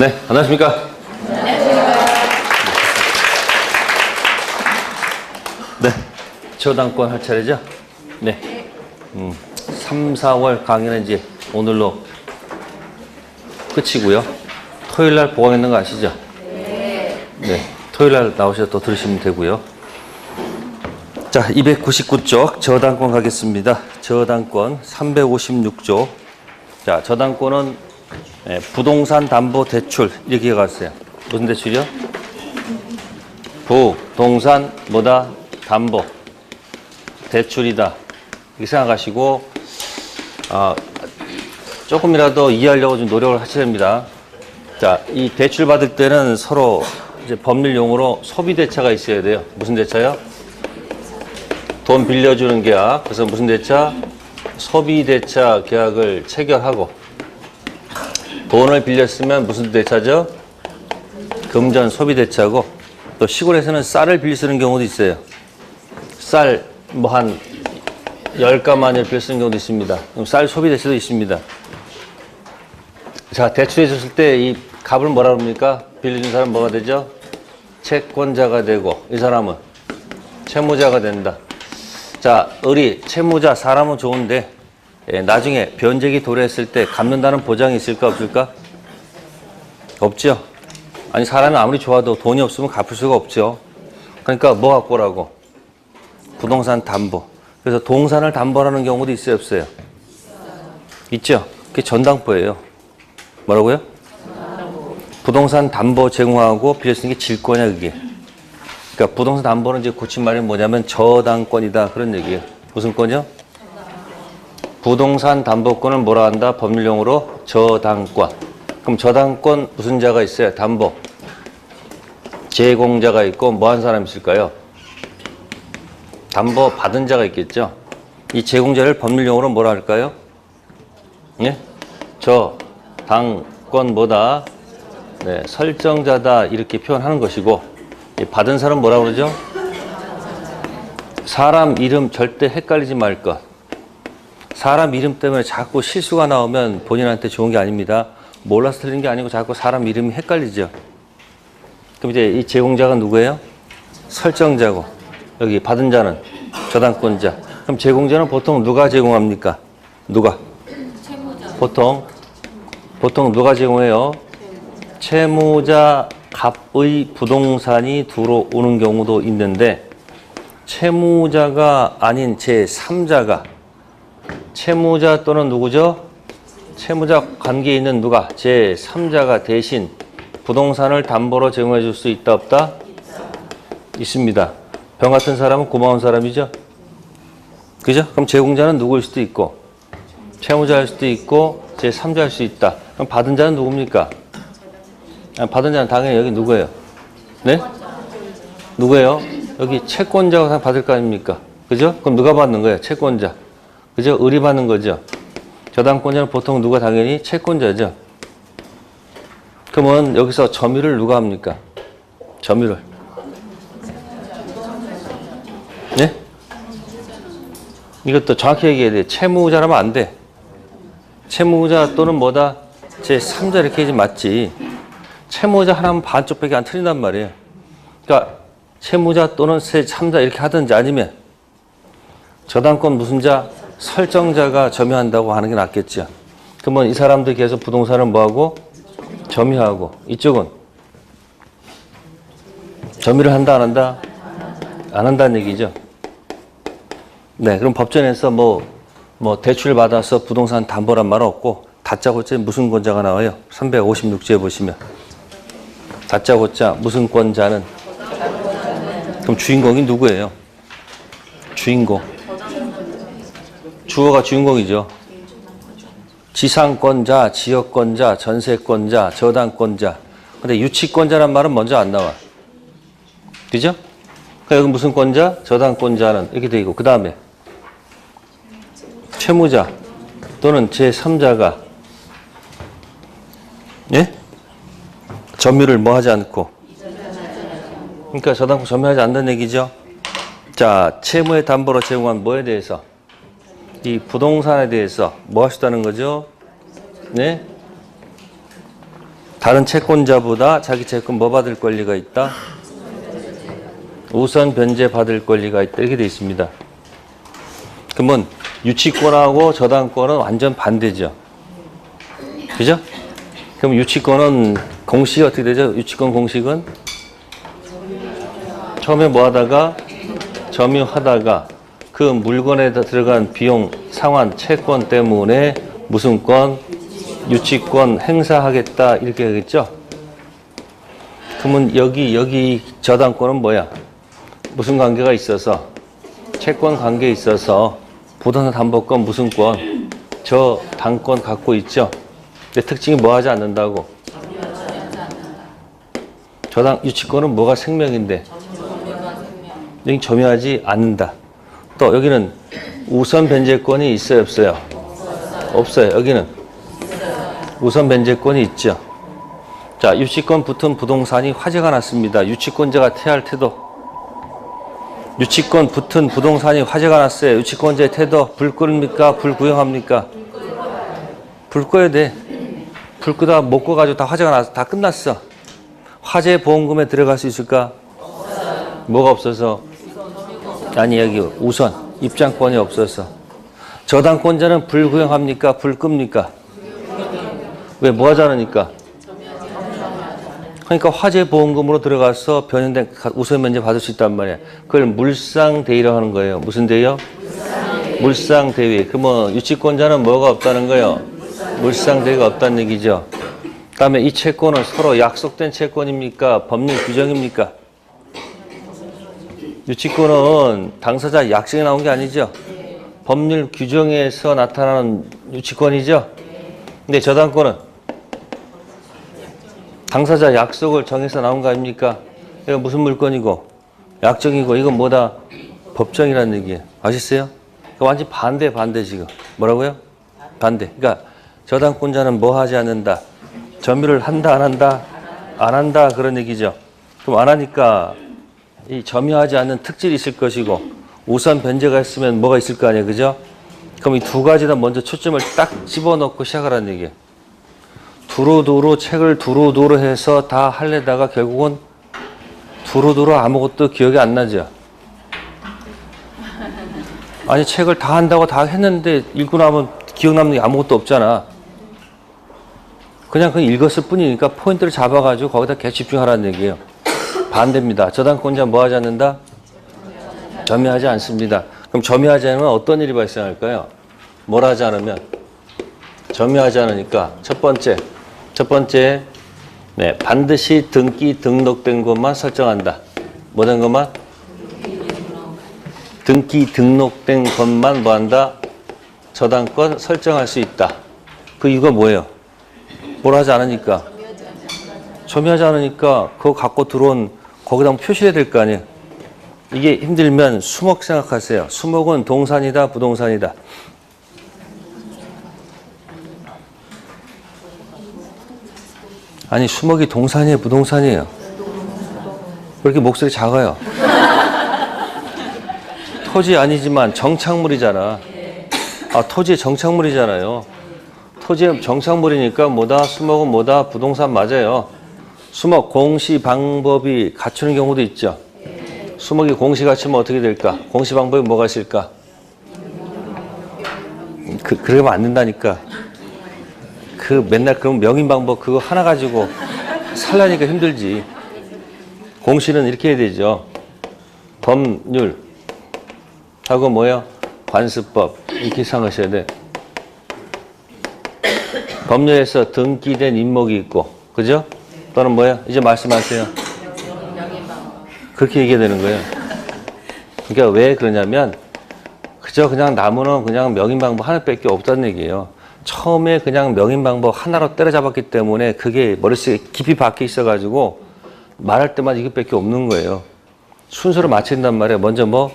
네, 안녕하십니까? 네, 저당권 할 차례죠? 네. 3, 4월 강의는 이제 오늘로 끝이고요. 토요일 날 보강 있는 거 아시죠? 네. 토요일 날 나오셔서 또 들으시면 되고요. 자, 299쪽 저당권 가겠습니다. 저당권 356조. 자, 저당권은 부동산 담보 대출 이렇게 갔어요. 무슨 대출이요? 부동산 뭐다? 담보 대출이다. 이렇게 생각하시고 조금이라도 이해하려고 좀 노력을 하셔야 됩니다. 자, 이 대출 받을 때는 서로 이제 법률 용어로 소비 대차가 있어야 돼요. 무슨 대차요? 돈 빌려주는 계약. 그래서 무슨 대차? 소비 대차 계약을 체결하고, 돈을 빌렸으면 무슨 대차죠? 금전 소비 대차고, 또 시골에서는 쌀을 빌려 쓰는 경우도 있어요. 쌀 뭐 한 10가마니를 빌려 쓰는 경우도 있습니다. 그럼 쌀 소비 대차도 있습니다. 자, 대출해 줬을 때 이 값을 뭐라 그럽니까? 빌려준 사람 뭐가 되죠? 채권자가 되고, 이 사람은 채무자가 된다. 자, 채무자, 사람은 좋은데 나중에 변제기 도래했을 때 갚는다는 보장이 있을까 없을까? 없죠. 아니, 사람이 아무리 좋아도 돈이 없으면 갚을 수가 없죠. 그러니까 뭐 갖고 오라고? 부동산 담보. 그래서 동산을 담보하는 경우도 있어요, 없어요? 있죠. 그게 전담보예요. 뭐라고요? 부동산 담보 제공하고 빌려 쓰는 게 질권이야, 그게. 그러니까 부동산 담보는 이제 고친 말이 뭐냐면 저당권이다, 그런 얘기예요. 무슨 권이요? 부동산 담보권을 뭐라 한다? 법률용어로 저당권. 그럼 저당권 무슨 자가 있어요? 담보. 제공자가 있고 뭐 한 사람이 있을까요? 담보 받은 자가 있겠죠. 이 제공자를 법률용어로 뭐라 할까요? 예? 저당권 뭐다? 네, 설정자다, 이렇게 표현하는 것이고, 받은 사람 뭐라 그러죠? 사람 이름 절대 헷갈리지 말 것. 사람 이름 때문에 자꾸 실수가 나오면 본인한테 좋은 게 아닙니다. 몰라서 틀린 게 아니고 자꾸 사람 이름이 헷갈리죠. 그럼 이제 이 제공자가 누구예요? 설정자고, 여기 받은 자는 저당권자. 그럼 제공자는 보통 누가 제공합니까? 누가? 보통 누가 제공해요? 채무자 갑의 부동산이 들어오는 경우도 있는데, 채무자가 아닌 제3자가, 채무자 또는 누구죠? 채무자 관계에 있는 누가? 제3자가 대신 부동산을 담보로 제공해 줄 수 있다, 없다? 있습니다. 병 같은 사람은 고마운 사람이죠? 그죠? 그럼 제공자는 누구일 수도 있고, 채무자일 수도 있고, 제3자일 수 있다. 그럼 받은 자는 누굽니까? 받은 자는 당연히 여기 누구예요? 네? 누구예요? 여기 채권자가 받을 거 아닙니까? 그죠? 그럼 누가 받는 거예요? 채권자. 그죠? 의리받는 거죠. 저당권자는 보통 누가 당연히 채권자죠. 그러면 여기서 점유를 누가 합니까? 점유를. 네? 이것도 정확히 얘기해야 돼. 채무자라면 안 돼. 채무자 또는 뭐다? 제3자 이렇게 해야지 맞지. 채무자 하나면 반쪽밖에 안 틀린단 말이에요. 그러니까 채무자 또는 제3자 이렇게 하든지, 아니면 저당권 무슨 자? 설정자가 점유한다고 하는 게 낫겠죠. 그러면 이 사람들 계속 부동산을 뭐하고? 점유하고, 이쪽은 점유를 한다, 안 한다? 안 한다는 얘기죠. 네, 그럼 법전에서 뭐 대출 받아서 부동산 담보란 말 없고, 다짜고짜 무슨 권자가 나와요? 356조에 보시면 다짜고짜 무슨 권자는, 그럼 주인공이 누구예요? 주인공. 주어가 주인공이죠. 지상권자, 지역권자, 전세권자, 저당권자. 근데 유치권자란 말은 먼저 안 나와. 그죠? 그러니까 여기 무슨 권자? 저당권자는 이렇게 돼 있고, 그 다음에 채무자 또는 제3자가, 예? 점유를 뭐 하지 않고. 그러니까 저당권 점유하지 않는다는 얘기죠. 자, 채무의 담보로 제공한 뭐에 대해서? 이 부동산에 대해서 뭐 하시다는 거죠? 네? 다른 채권자보다 자기 채권 뭐 받을 권리가 있다? 우선 변제 받을 권리가 있다. 이렇게 되어 있습니다. 그러면 유치권하고 저당권은 완전 반대죠. 그죠? 그럼 유치권은 공식이 어떻게 되죠? 유치권 공식은 처음에 뭐 하다가 점유하다가 그 물건에 들어간 비용, 상환, 채권 때문에 무슨 권? 유치권 행사하겠다 이렇게 하겠죠? 그러면 여기 저당권은 뭐야? 무슨 관계가 있어서? 채권 관계에 있어서 부동산 담보권 무슨 권? 저당권 갖고 있죠? 근데 특징이 뭐 하지 않는다고? 유치권은 뭐가 생명인데? 여기 점유하지 않는다. 또 여기는 우선 변제권이 있어요, 없어요? 없어요. 여기는 우선 변제권이 있죠. 자, 유치권 붙은 부동산이 화재가 났습니다. 유치권자가 태할 태도. 유치권 붙은 부동산이 화재가 났어요. 유치권자의 태도 불 끕니까? 불 구형합니까? 불 꺼야 돼. 불 끄다 못 꺼가지고 다 화재가 나서 다 끝났어. 화재 보험금에 들어갈 수 있을까? 뭐가 없어서? 아니 여기 우선 입장권이 없어서. 저당권자는 불 구형합니까? 불 끕니까? 왜 뭐 하지 않으니까? 그러니까 화재 보험금으로 들어가서 변형된 우선 면제 받을 수 있단 말이야. 그걸 물상대위라고 하는 거예요. 무슨 대위요? 물상대위. 그러면 유치권자는 뭐가 없다는 거예요? 물상대위가 없다는 얘기죠. 그다음에 이 채권은 서로 약속된 채권입니까? 법률 규정입니까? 유치권은 당사자 약속이 나온 게 아니죠. 법률 규정에서 나타나는 유치권이죠. 근데 저당권은 당사자 약속을 정해서 나온 거 아닙니까? 이거 무슨 물건이고 약정이고 이건 뭐다? 법정이라는 얘기예요. 아시겠어요? 완전 반대 지금. 뭐라고요? 반대. 그러니까 저당권자는 뭐 하지 않는다? 점유를 한다 안 한다? 안 한다 그런 얘기죠. 그럼 안 하니까 이 점유하지 않는 특질이 있을 것이고 우선 변제가 있으면 뭐가 있을 거 아니에요. 그죠? 그럼 이 두 가지 다 먼저 초점을 딱 집어넣고 시작하라는 얘기예요. 두루두루 책을 두루두루 해서 다 하려다가 결국은 두루두루 아무것도 기억이 안 나죠. 아니 책을 다 한다고 다 했는데 읽고 나면 기억 남는 게 아무것도 없잖아. 그냥 읽었을 뿐이니까 포인트를 잡아가지고 거기다 계속 집중하라는 얘기예요. 반대입니다. 저당권자 뭐 하지 않는다? 점유하지 않습니다. 그럼 점유하지 않으면 어떤 일이 발생할까요? 뭘 하지 않으면? 점유하지 않으니까 첫 번째 네, 반드시 등록된 것만 설정한다. 뭐 된 것만? 등록된 것만 뭐 한다? 저당권 설정할 수 있다. 그 이유가 뭐예요? 뭘 하지 않으니까? 점유하지 않으니까 그거 갖고 들어온 거기다 표시해야 될 거 아니에요. 이게 힘들면 수목 생각하세요. 수목은 동산이다, 부동산이다. 아니 수목이 동산이에요, 부동산이에요? 왜 이렇게 목소리 작아요? 토지 아니지만 정착물이잖아. 아, 토지의 정착물이잖아요. 토지의 정착물이니까 뭐다? 수목은 뭐다? 부동산 맞아요. 수목 공시 방법이 갖추는 경우도 있죠. 수목이 공시 갖추면 어떻게 될까? 공시 방법이 뭐가 있을까? 그러면 안 된다니까. 맨날 그럼 명인 방법 그거 하나 가지고 살라니까 힘들지. 공시는 이렇게 해야 되죠. 법률 하고 뭐요? 관습법 이렇게 생각하셔야 돼. 법률에서 등기된 인목이 있고, 그죠? 또는 뭐야? 이제 말씀하세요. 그렇게 얘기해야 되는 거예요. 그러니까 왜 그러냐면 그냥 나무는 그냥 명인 방법 하나밖에 없다는 얘기예요. 처음에 그냥 명인 방법 하나로 때려잡았기 때문에 그게 머릿속에 깊이 박혀 있어가지고 말할 때만 이것밖에 없는 거예요. 순서를 맞춰야 된단 말이에요. 먼저 뭐?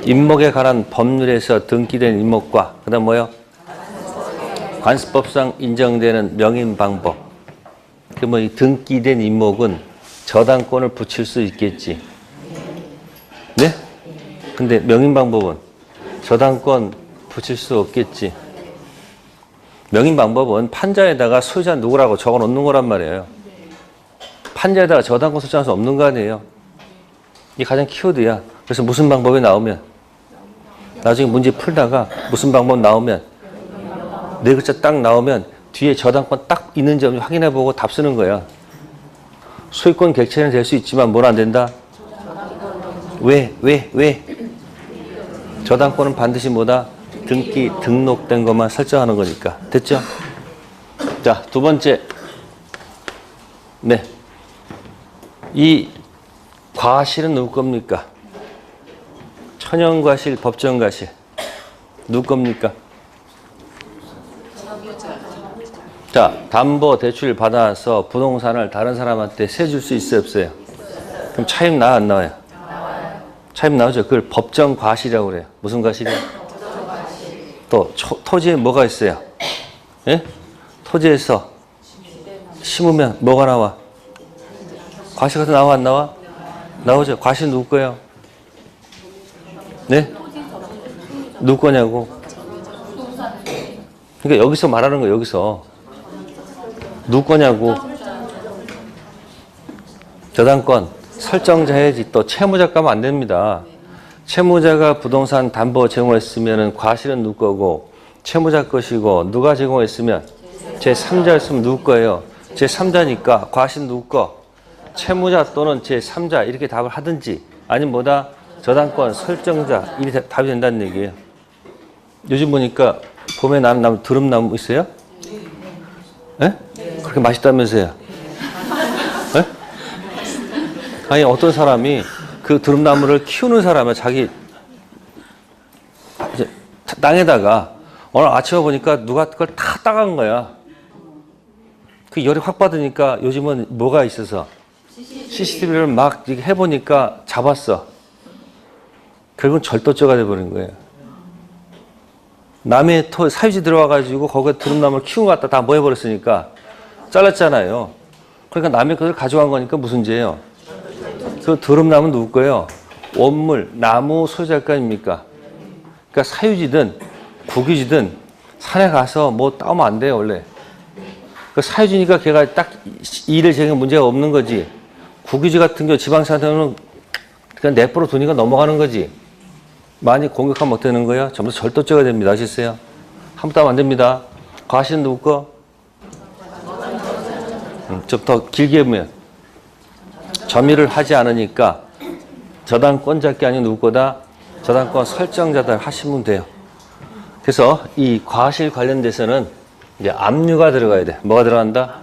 인목에 관한 법률에서 등기된 인목과 그 다음 뭐요? 관습법상 인정되는 명인 방법. 그러면 이 등기된 인목은 저당권을 붙일 수 있겠지. 네? 근데 명인 방법은 저당권 붙일 수 없겠지. 명인 방법은 판자에다가 소유자 누구라고 적어 놓는 거란 말이에요. 판자에다가 저당권 설정할 수 없는 거 아니에요. 이게 가장 키워드야. 그래서 무슨 방법이 나오면 나중에 문제 풀다가 무슨 방법 나오면 네 글자 딱 나오면 뒤에 저당권 딱 있는지 없는지 확인해보고 답 쓰는 거야. 소유권 객체는 될 수 있지만 뭘 안 된다? 왜? 저당권은 반드시 뭐다? 등록된 것만 설정하는 거니까. 됐죠? 자, 두 번째. 네. 이 과실은 누구 겁니까? 천연과실, 법정과실. 누구 겁니까? 자, 담보 대출 받아서 부동산을 다른 사람한테 세 줄 수 있어요, 없어요? 그럼 차입 나와, 안 나와요? 차입 나오죠. 그걸 법정 과실이라고 그래요. 무슨 과실이요? 또 토지에 뭐가 있어요? 예? 토지에서 심으면 뭐가 나와? 과실 같은 나와, 안 나와? 나오죠. 과실 누구 거예요? 네? 누구 거냐고? 그러니까 여기서 말하는 거예요. 여기서 누구 거냐고? 저당권 설정자 해야지. 또 채무자 가면 안 됩니다. 채무자가 부동산 담보 제공했으면 과실은 누구 거고 채무자 것이고 누가 제공했으면 제3자였으면 누구 거예요? 제3자니까 과실 누구 거? 채무자 또는 제3자 이렇게 답을 하든지 아니면 뭐다? 저당권 설정자 이렇게 답이 된다는 얘기예요. 요즘 보니까 봄에 나는 나무 드럼나무 있어요? 예? 그렇게 맛있다면서요? 예? 아니 어떤 사람이 그 드럼나무를 키우는 사람은 자기 이제 땅에다가 오늘 아침에 보니까 누가 그걸 다 따간 거야. 그 열이 확 받으니까 요즘은 뭐가 있어서 CCTV를 막 해보니까 잡았어. 결국은 절도죄가 돼버린 거예요. 남의 사유지 들어와가지고 거기에 드럼나무를 키운 것 같다 다 뭐 해버렸으니까 잘랐잖아요. 그러니까 남의 것을 가져간 거니까 무슨 죄예요? 그 드럼나무는 누구 거예요? 원물, 나무 소유자일 거 아닙니까? 그러니까 사유지든 국유지든 산에 가서 뭐 따오면 안 돼요, 원래. 그 사유지니까 걔가 딱 일을 제기한 문제가 없는 거지. 국유지 같은 경우 지방산에는 그냥 내버려 두니까 넘어가는 거지. 많이 공격하면 어떻게 되는 거예요? 전부 절도죄가 됩니다. 아셨어요? 한번 따면 안 됩니다. 과실은 누구 거? 좀 더 길게 보면 점유를 하지 않으니까 저당권자께 아닌 누구 거다? 저당권 설정자다 하시면 돼요. 그래서 이 과실 관련돼서는 이제 압류가 들어가야 돼. 뭐가 들어간다?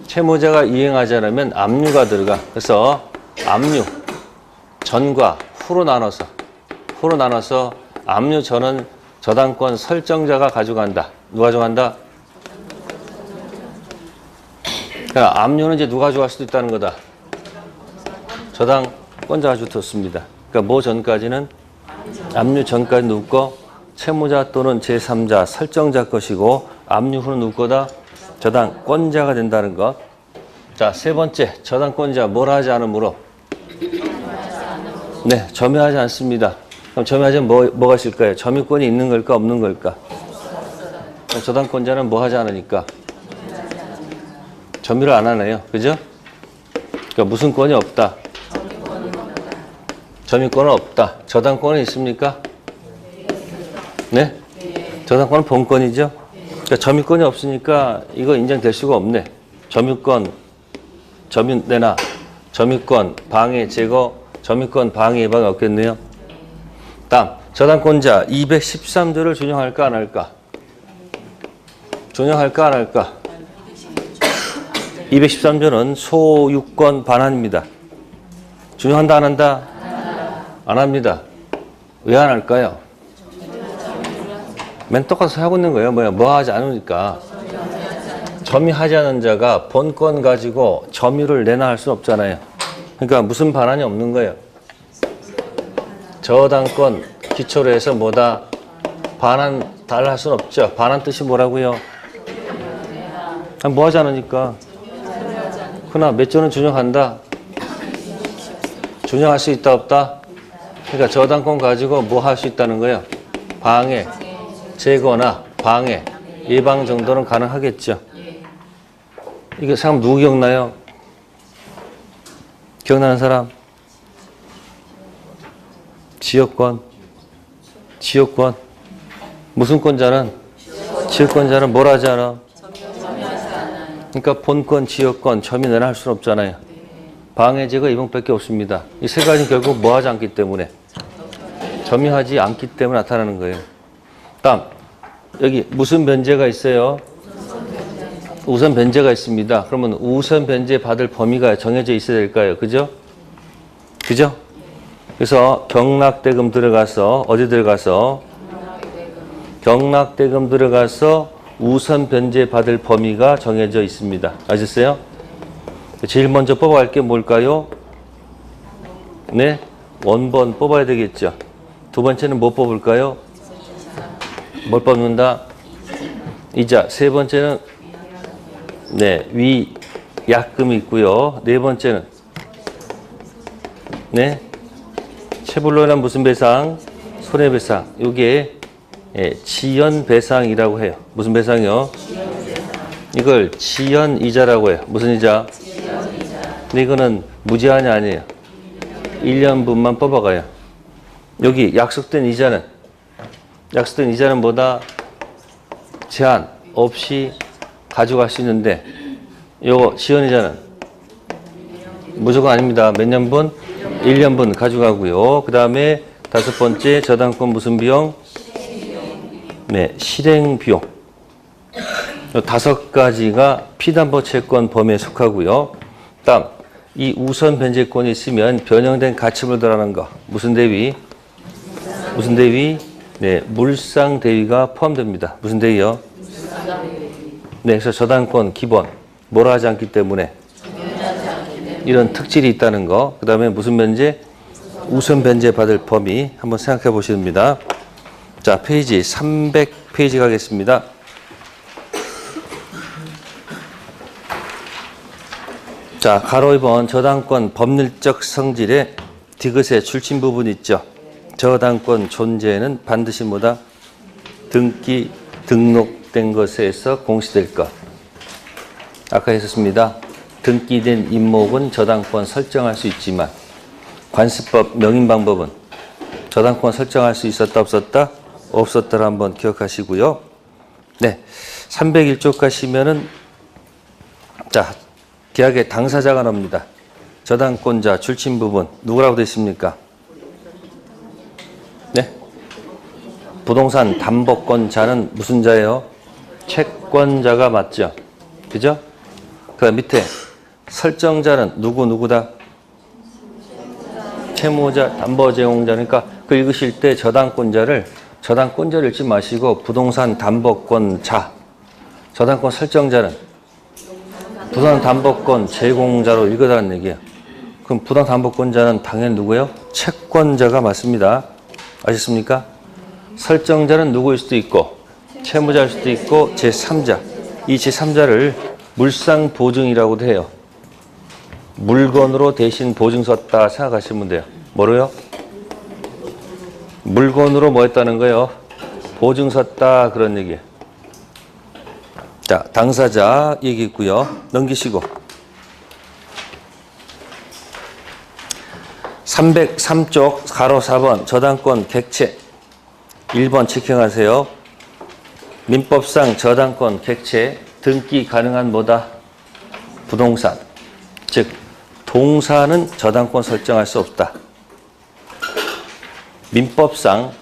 채무자가 이행하지 않으면 압류가 들어가. 그래서 압류 전과 후로 나눠서 압류 전은 저당권 설정자가 가져간다. 누가 가져간다? 그러니까 압류는 이제 누가 가져갈 수도 있다는 거다. 저당권자가 가져뒀습니다. 그러니까 뭐 전까지는 압류 전까지 누구 거? 채무자 또는 제3자 설정자 것이고 압류 후는 누구 거다? 저당권자가 된다는 것. 자, 세 번째 저당권자 뭘 하지 않으므로? 네, 점유하지 않습니다. 그럼 점유하지 않으면 뭐가 있을까요? 점유권이 있는 걸까 없는 걸까? 저당권자는 뭐 하지 않으니까? 점유를 안 하네요. 그죠? 그러니까 무슨 권이 없다? 점유권은 없다. 저당권은 있습니까? 네? 저당권은 본권이죠? 그러니까 점유권이 없으니까 이거 인정될 수가 없네. 점유권, 점유 내놔, 점유권, 방해, 제거, 점유권, 방해, 예방이 없겠네요. 다음, 저당권자 213조를 준용할까 안 할까? 준용할까 안 할까? 213조는 소유권 반환입니다. 준용한다 안 한다? 안 합니다. 왜 안 할까요? 맨 똑같이 하고 있는 거예요. 뭐 하지 않으니까. 점유하지 않은 자가 본권 가지고 점유를 내놔 할 수 없잖아요. 그러니까 무슨 반환이 없는 거예요. 저당권 기초로 해서 뭐다? 반환 달라 할 수는 없죠. 반환 뜻이 뭐라고요? 뭐 하지 않으니까. 그러나 몇 조는 준용한다? 준용할 수 있다 없다? 그러니까 저당권 가지고 뭐 할 수 있다는 거예요? 방해, 제거나 방해, 예방 정도는 가능하겠죠. 이게 사람 누구 기억나요? 기억나는 사람? 지역권. 무슨 권자는? 지역권자는 뭘 하지 않아? 그러니까 본권, 지역권, 점유는 할 수는 없잖아요. 방해제가 이번밖에 없습니다. 이 세 가지 결국 뭐 하지 않기 때문에? 점유하지 않기 때문에 나타나는 거예요. 다음, 여기 무슨 변제가 있어요? 우선 변제가 있습니다. 그러면 우선 변제 받을 범위가 정해져 있어야 될까요? 그죠? 그래서 경락대금 들어가서 어디 들어가서? 경락대금 들어가서 우선 변제 받을 범위가 정해져 있습니다. 아셨어요? 제일 먼저 뽑아갈 게 뭘까요? 네, 원본 뽑아야 되겠죠. 두 번째는 뭐 뽑을까요? 뭘 뽑는다? 이자. 세 번째는 네, 위약금이 있고요. 네 번째는 네, 체불로 인한 무슨 배상? 손해배상. 이게 지연배상이라고 해요. 무슨 배상이요? 이걸 지연이자라고 해요. 무슨 이자? 근데 이거는 무제한이 아니에요. 1년분만 뽑아가요. 여기 약속된 이자는 뭐다? 제한 없이 가져갈 수 있는데 요거 지연이자는 무조건 아닙니다. 몇 년분? 1년분 가져가고요. 그 다음에 다섯 번째 저당권 무슨 비용? 네, 실행 비용. 다섯 가지가 피담보 채권 범위에 속하고요. 다음, 이 우선 변제권이 있으면 변형된 가치물 들어가는 거. 무슨 대위? 네, 물상 대위가 포함됩니다. 무슨 대위요? 네, 그래서 저당권 기본 뭐라 하지 않기 때문에 이런 특질이 있다는 거. 그 다음에 무슨 변제? 우선 변제 받을 범위 한번 생각해 보십니다. 자, 페이지 300페이지 가겠습니다. 자, 가로 2번 저당권 법률적 성질의 디귿의 출신 부분 있죠. 저당권 존재는 반드시 뭐다? 등록된 것에서 공시될 것. 아까 했었습니다. 등기된 임목은 저당권 설정할 수 있지만 관습법 명인 방법은 저당권 설정할 수 있었다 없었다? 없었다를 한번 기억하시고요. 네, 301쪽 가시면은 자, 계약의 당사자가 나옵니다. 저당권자 출신 부분 누구라고 되어 있습니까? 네, 부동산 담보권자는 무슨 자예요? 채권자가 맞죠? 그죠? 그 밑에 설정자는 누구다? 채무자, 담보제공자니까 그 읽으실 때 저당권자를 읽지 마시고 부동산 담보권자, 저당권 설정자는 부동산 담보권 제공자로 읽어달라는 얘기예요. 그럼 부동산 담보권자는 당연히 누구예요? 채권자가 맞습니다. 아셨습니까? 설정자는 누구일 수도 있고 채무자일 수도 있고 제3자. 이 제3자를 물상보증이라고도 해요. 물건으로 대신 보증 썼다 생각하시면 돼요. 뭐로요? 물건으로 뭐 했다는 거예요? 보증 썼다 그런 얘기예요. 자, 당사자 얘기 있고요. 넘기시고 303쪽 가로 4번 저당권 객체 1번 체킹하세요. 민법상 저당권 객체 등기 가능한 뭐다? 부동산. 즉 동사는 저당권 설정할 수 없다. 민법상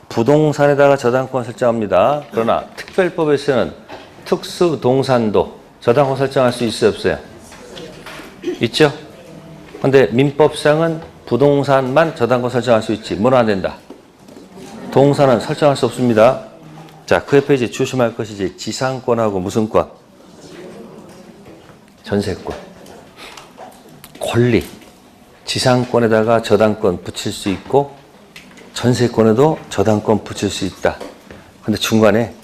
부동산에다가 저당권 설정합니다. 그러나 특별법에서는 특수동산도 저당권 설정할 수 있어요, 없어요? 있죠? 근데 민법상은 부동산만 저당권 설정할 수 있지. 뭐는 안 된다? 동사는 설정할 수 없습니다. 자, 그 옆에 이제 조심할 것이 이제 지상권하고 무슨 권? 전세권. 권리. 지상권에다가 저당권 붙일 수 있고 전세권에도 저당권 붙일 수 있다. 근데 중간에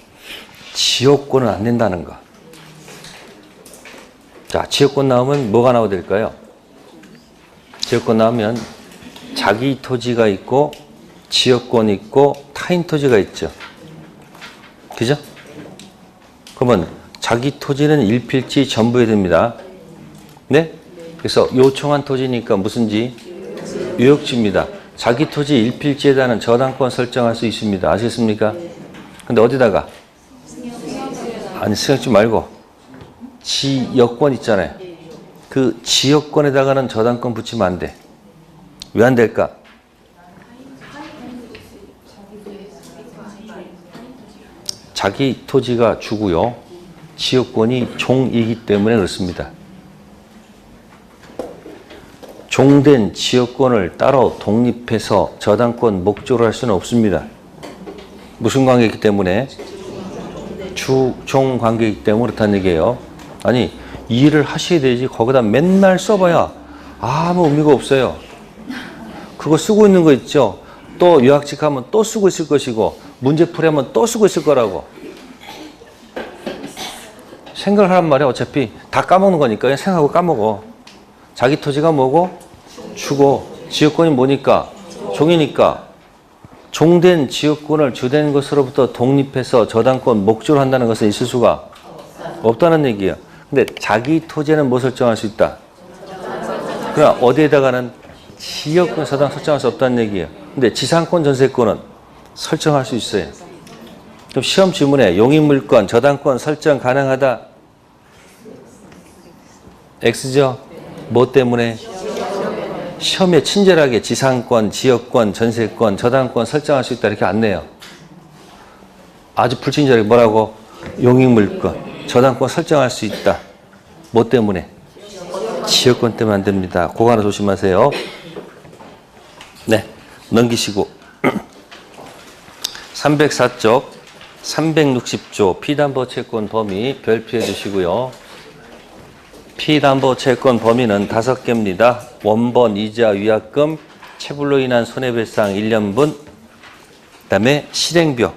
지역권은 안 된다는 거. 자, 지역권 나오면 뭐가 나오야 될까요? 지역권 나오면 자기 토지가 있고 지역권 있고 타인 토지가 있죠. 그죠? 그러면 자기 토지는 일필지 전부해야 됩니다. 네? 그래서 요청한 토지니까 무슨지? 유역지입니다. 자기 토지 일필지에다는 저당권 설정할 수 있습니다. 아시겠습니까? 근데 어디다가? 아니, 승역지 말고 지역권 있잖아요. 그 지역권에다가는 저당권 붙이면 안 돼. 왜 안 될까? 자기 토지가 주고요. 지역권이 종이기 때문에 그렇습니다. 종된 지역권을 따로 독립해서 저당권 목조를 할 수는 없습니다. 무슨 관계이기 때문에? 주종 관계이기 때문에 그렇다는 얘기예요. 아니, 이 일을 하셔야 되지. 거기다 맨날 써봐야 아무 의미가 없어요. 그거 쓰고 있는 거 있죠? 또 요약식 하면 또 쓰고 있을 것이고, 문제 풀이하면 또 쓰고 있을 거라고. 생각을 하란 말이야. 어차피 다 까먹는 거니까 그냥 생각하고 까먹어. 자기 토지가 뭐고? 주고, 지역권이 뭐니까? 종이니까. 종된 지역권을 주된 것으로부터 독립해서 저당권 목조를 한다는 것은 있을 수가 없다는 얘기예요. 근데 자기 토지에는 뭐 설정할 수 있다? 그러나 어디에다가는 지역권 저당 설정할 수 없다는 얘기예요. 근데 지상권 전세권은 설정할 수 있어요. 그럼 시험 지문에 용익물권 저당권 설정 가능하다? X죠? 뭐 때문에? 시험에 친절하게 지상권, 지역권, 전세권, 저당권 설정할 수 있다 이렇게 안 내요. 아주 불친절하게 뭐라고? 용익물권, 저당권 설정할 수 있다. 뭐 때문에? 지역권 때문에 안 됩니다. 그거 하나 조심하세요. 네, 넘기시고 304쪽, 360조 피담보 채권 범위 별표해 주시고요. 피담보 채권 범위는 5개입니다. 원본, 이자, 위약금, 체불로 인한 손해배상 1년분, 그 다음에 실행비용.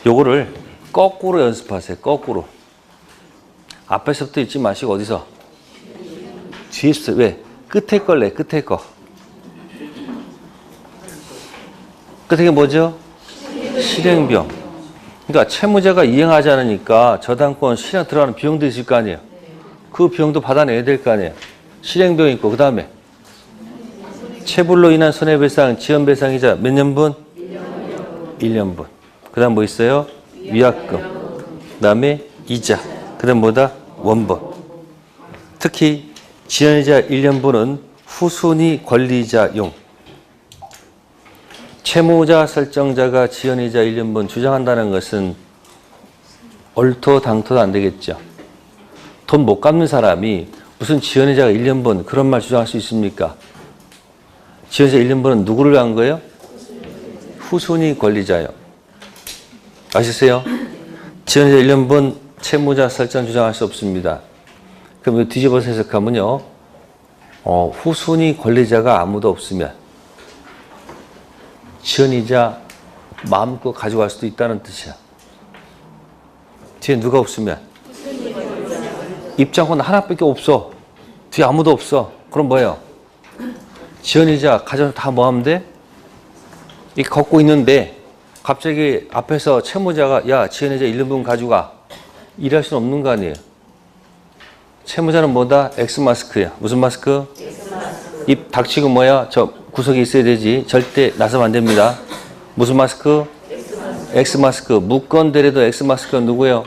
요거를 거꾸로 연습하세요. 거꾸로. 앞에서부터 읽지 마시고 어디서? 뒤에서. 왜? 끝에 걸 내. 끝에 거. 끝에 게 뭐죠? 실행비용. 그러니까 채무자가 이행하지 않으니까 저당권 실행 들어가는 비용도 있을 거 아니에요. 그 비용도 받아내야 될 거 아니에요. 실행비용 있고, 그 다음에 체불로 인한 손해배상, 지연배상이자 몇 년분? 1년분. 그 다음 뭐 있어요? 위약금. 그 다음에 이자. 그 다음 뭐다? 원본. 특히 지연이자 1년분은 후순위 권리자용. 채무자 설정자가 지연이자 1년분 주장한다는 것은 얼토당토도 안 되겠죠. 돈 못 갚는 사람이 무슨 지연이자가 1년분 그런 말 주장할 수 있습니까? 지연이자 1년분은 누구를 위한 거예요? 후순위 권리자요. 아시세요? 지연이자 1년분 채무자 설정 주장할 수 없습니다. 그럼 뒤집어서 해석하면요. 후순위 권리자가 아무도 없으면 지연이자 마음껏 가져갈 수도 있다는 뜻이야. 뒤에 누가 없으면? 입장권 하나밖에 없어. 뒤에 아무도 없어. 그럼 뭐예요? 지연이자 가져서 다 뭐 하면 돼? 이 걷고 있는데 갑자기 앞에서 채무자가 야 지연이자 1년분 가져가. 일할 수는 없는 거 아니에요. 채무자는 뭐다? X마스크야. 무슨 마스크? X마스크. 입 닥치고 뭐야? 저 구석에 있어야 되지. 절대 나서면 안 됩니다. 무슨 마스크? X마스크. 무권 대리도 X마스크가 누구예요?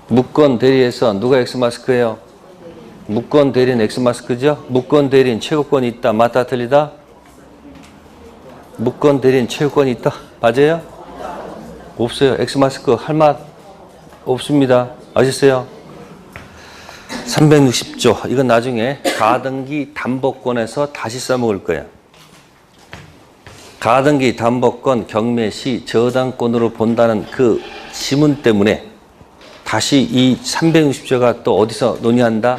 무권 대리에서 누가 X마스크예요? 무권 대리는 X마스크죠? 무권 대리인 채권이 있다. 맞다 틀리다? 무권 대리인 채권이 있다. 맞아요? 없어요. X마스크 할 맛 없습니다. 아셨어요? 360조. 이건 나중에 가등기 담보권에서 다시 써먹을 거예요. 가등기 담보권 경매시 저당권으로 본다는 그 지문 때문에 다시 이 360조가 또 어디서 논의한다?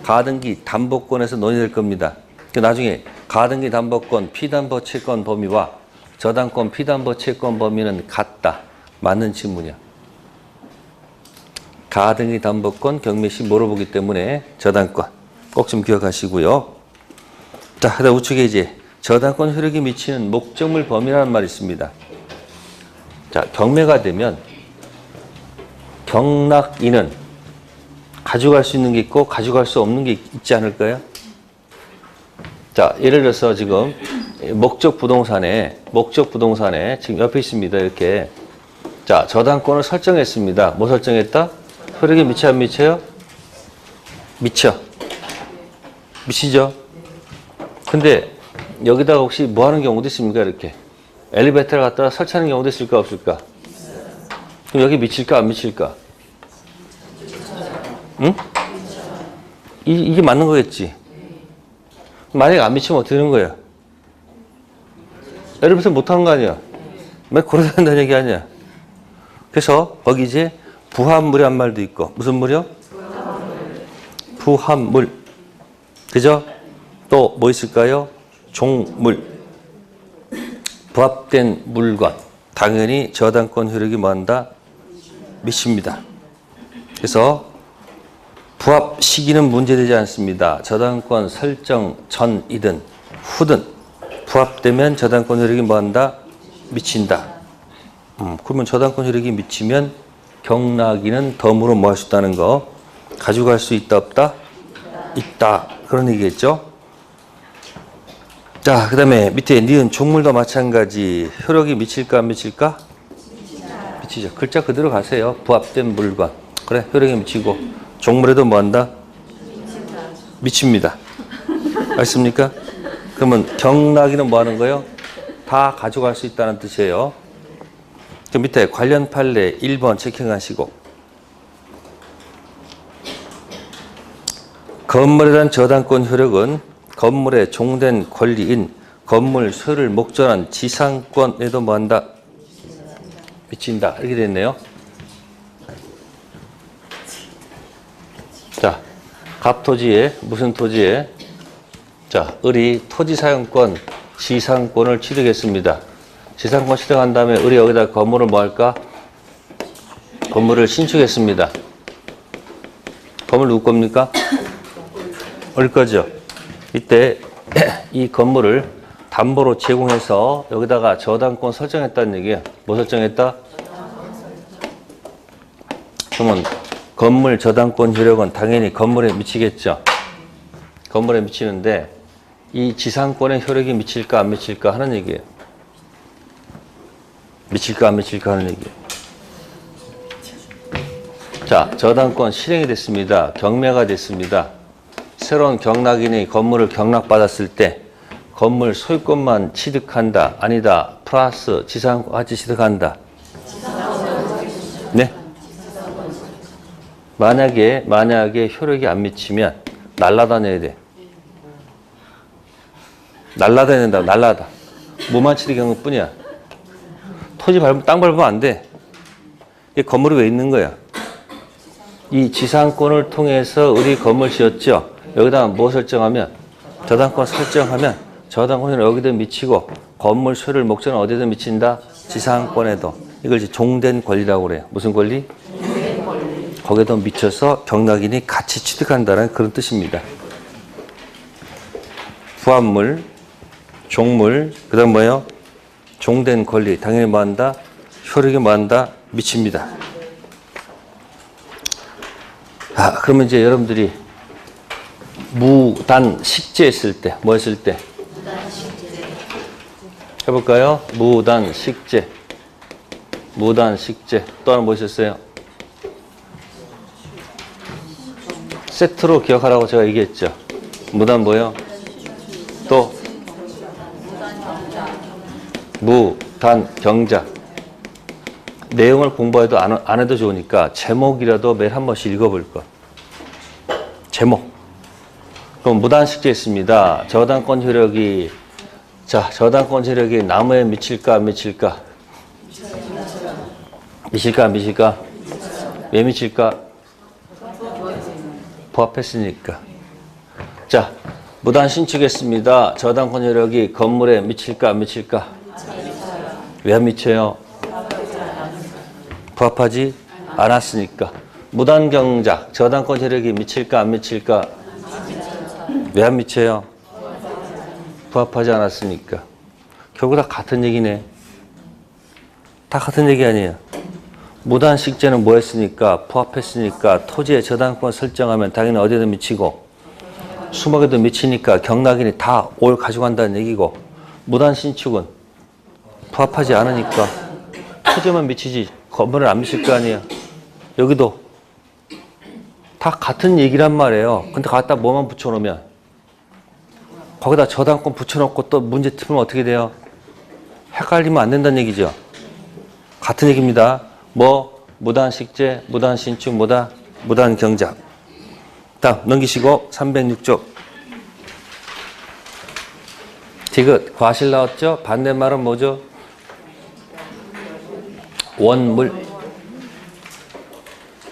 가등기 담보권에서 논의될 겁니다. 나중에 가등기 담보권 피담보 채권 범위와 저당권 피담보 채권 범위는 같다. 맞는 지문이야. 가등기 담보권 경매시 물어보기 때문에 저당권 꼭 좀 기억하시고요. 자, 그다음 우측에 이제 저당권 효력이 미치는 목적물 범위라는 말이 있습니다. 자, 경매가 되면 경락인은 가져갈 수 있는 게 있고 가져갈 수 없는 게 있지 않을까요? 자, 예를 들어서 지금 목적 부동산에 지금 옆에 있습니다. 이렇게. 자, 저당권을 설정했습니다. 뭐 설정했다? 효력이 미쳐 안 미쳐요? 미쳐. 미치죠? 근데 여기다가 혹시 뭐 하는 경우도 있습니까? 이렇게. 엘리베이터를 갖다가 설치하는 경우도 있을까 없을까? 그럼 여기 미칠까 안 미칠까? 응? 이게 맞는 거겠지? 만약에 안 미치면 어떻게 되는 거야? 엘리베이터 못 타는 거 아니야? 맨 걸어 다닌다는 얘기 아니야? 그래서 거기 이제 부합물이란 말도 있고 무슨 물이요? 부합물. 그죠? 또 뭐 있을까요? 종물. 부합된 물건. 당연히 저당권 효력이 뭐한다? 미칩니다. 그래서 부합 시기는 문제되지 않습니다. 저당권 설정 전이든 후든 부합되면 저당권 효력이 뭐한다? 미친다. 그러면 저당권 효력이 미치면 경락인은 덤으로 뭐 할 수 있다는 거? 가져갈 수 있다 없다? 있다. 그런 얘기겠죠. 자, 그 다음에 밑에 니은 종물도 마찬가지. 효력이 미칠까 안 미칠까? 미치죠. 글자 그대로 가세요. 부합된 물건. 그래, 효력이 미치고 종물에도 뭐 한다? 미칩니다. 알습니까? 그러면 경락인은 뭐 하는 거예요? 다 가져갈 수 있다는 뜻이에요. 그 밑에 관련 판례 1번 체킹하시고 건물에 대한 저당권 효력은 건물의 종된 권리인 건물 소유를 목전한 지상권에도 뭐한다? 미친다. 이렇게 됐네요. 자, 갑토지에 무슨 토지에? 자, 을이 토지 사용권, 지상권을 취득했습니다. 지상권 취득한 다음에 을이 여기다 건물을 뭐 할까? 건물을 신축했습니다. 건물 누구 겁니까? 을 거죠. 이때 이 건물을 담보로 제공해서 여기다가 저당권 설정했다는 얘기예요. 뭐 설정했다? 그러면 건물 저당권 효력은 당연히 건물에 미치겠죠. 건물에 미치는데 이 지상권의 효력이 미칠까 안 미칠까 하는 얘기예요. 미칠까 안 미칠까 하는 얘기예요. 자, 저당권 실행이 됐습니다. 경매가 됐습니다. 새로운 경락인이 건물을 경락받았을 때 건물 소유권만 취득한다. 아니다. 플러스 지상권 같이 취득한다. 네? 만약에 효력이 안 미치면 날라다녀야 돼. 날라다녀야 된다. 날라다. 뭐만 취득한 것 뿐이야. 토지 밟으면 땅 밟으면 안 돼. 이 건물이 왜 있는 거야? 이 지상권을 통해서 우리 건물 지었죠. 여기다가 뭐 설정하면? 저당권 설정하면 저당권은 여기도 미치고 건물 소유를 목적은 어디든 미친다? 지상권에도. 이걸 이제 종된 권리라고 그래요. 무슨 권리? 거기에도 미쳐서 경락인이 같이 취득한다는 그런 뜻입니다. 부합물, 종물, 그 다음 뭐예요? 종된 권리. 당연히 뭐 한다? 효력이 뭐 한다? 미칩니다. 그러면 이제 여러분들이 무단 식재 했을 때, 뭐 했을 때? 해볼까요? 무단 식재. 무단 식재. 또 하나 뭐 있었어요? 세트로 기억하라고 제가 얘기했죠. 무단 뭐요? 또 무단 경작. 내용을 공부해도 안 해도 좋으니까 제목이라도 매일 한 번씩 읽어볼 것. 제목. 그럼 무단식재 있습니다. 저당권 효력이 저당권 효력이 나무에 미칠까 안 미칠까? 미칠까 안 미칠까? 왜 미칠까? 부합했으니까. 자, 무단 신축했습니다. 저당권 효력이 건물에 미칠까 안 미칠까? 왜 안 미쳐요? 부합하지 않았으니까. 무단 경작, 저당권 효력이 미칠까 안 미칠까? 왜 안 미쳐요? 부합하지 않았으니까. 결국 다 같은 얘기네. 다 같은 얘기 아니에요. 무단식재는 뭐 했으니까? 포함했으니까 토지의 저당권 설정하면 당연히 어디에도 미치고 수목에도 미치니까 경락인이 다 올 가져간다는 얘기고, 무단신축은 부합하지 않으니까 토지만 미치지 건물을 안 미칠 거 아니에요. 여기도 다 같은 얘기란 말이에요. 근데 갖다 뭐만 붙여놓으면, 거기다 저당권 붙여놓고 또 문제 틀면 어떻게 돼요? 헷갈리면 안 된다는 얘기죠. 같은 얘기입니다. 뭐 무단식재, 무단신축, 무단경작. 다음 넘기시고 306쪽. 디귿 과실 나왔죠? 반대말은 뭐죠? 원물.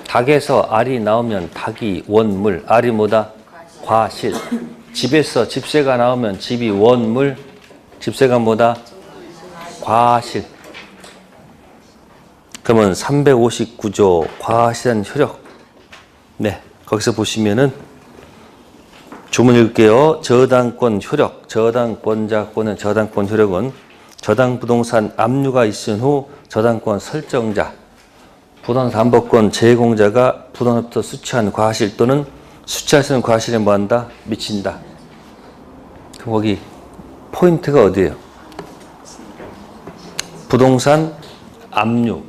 닭에서 알이 나오면 닭이 원물, 알이 뭐다? 과실. 집에서 집새가 나오면 집이 원물, 집새가 뭐다? 과실. 그러면 359조 과실한 효력. 네, 거기서 보시면은 주문 읽을게요. 저당권 효력, 저당권자권은 저당권 효력은 저당부동산 압류가 있은 후 저당권 설정자, 부동산 담보권 제공자가 부동산부터 수취한 과실 또는 수취할 수 있는 과실에 뭐한다? 미친다. 그럼 거기 포인트가 어디예요? 부동산 압류.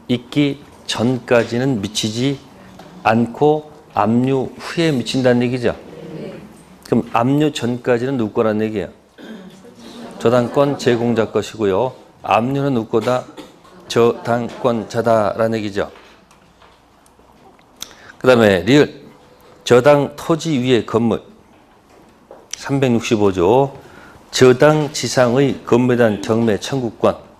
있기 전까지는 미치지 않고 압류 후에 미친다는 얘기죠. 그럼 압류 전까지는 누구 거란 얘기예요? 저당권 제공자 것이고요. 압류는 누구 거다? 저당권자다라는 얘기죠. 그 다음에 리을. 저당 토지 위의 건물. 365조. 저당 지상의 건물에 대한 경매 청구권.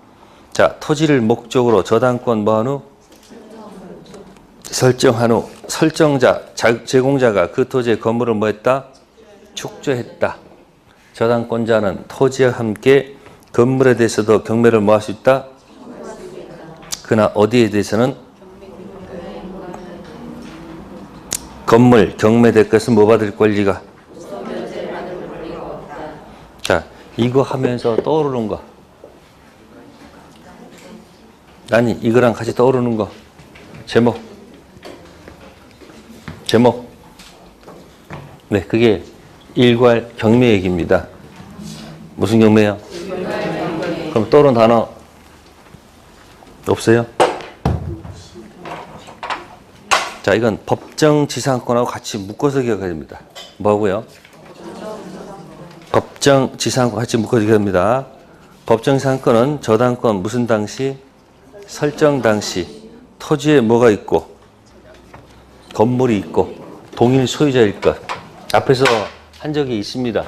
자, 토지를 목적으로 저당권 뭐한 후? 설정한 후 설정자, 제공자가 그 토지의 건물을 뭐 했다? 축조했다. 저당권자는 토지와 함께 건물에 대해서도 경매를 뭐 할 수 있다? 그러나 어디에 대해서는? 건물 경매될 것은 뭐 받을 권리가? 자, 이거 하면서 떠오르는 거. 아니, 이거랑 같이 떠오르는 거. 제목. 네, 그게 일괄 경매 얘기입니다. 무슨 경매요? 그럼 떠오르는 단어 없어요? 자, 이건 법정지상권하고 같이 묶어서 기억해야 됩니다. 뭐하고요? 법정지상권 같이 묶어서 기억해야 됩니다. 법정지상권은 저당권 무슨 당시? 설정 당시 토지에 뭐가 있고 건물이 있고 동일 소유자일 것. 앞에서 한 적이 있습니다.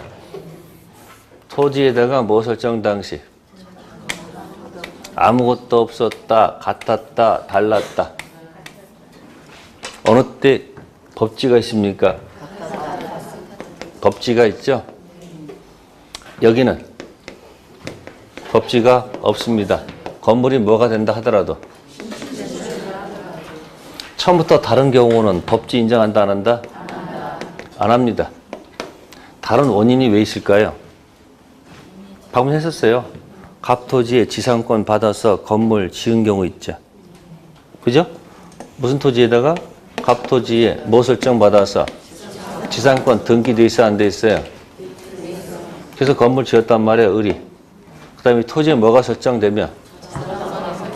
토지에다가 뭐 설정 당시? 아무것도 없었다, 같았다, 달랐다. 어느 때 법지가 있습니까? 법지가 있죠? 여기는 법지가 없습니다. 건물이 뭐가 된다 하더라도. 처음부터 다른 경우는 법지 인정한다 안 한다? 안 합니다. 다른 원인이 왜 있을까요? 방금 했었어요. 갑토지에 지상권 받아서 건물 지은 경우 있죠. 그죠? 무슨 토지에다가? 갑토지에 뭐 설정 받아서 지상권 등기돼 있어 안 돼 있어요? 그래서 건물 지었단 말이에요. 의리. 그 다음에 토지에 뭐가 설정되면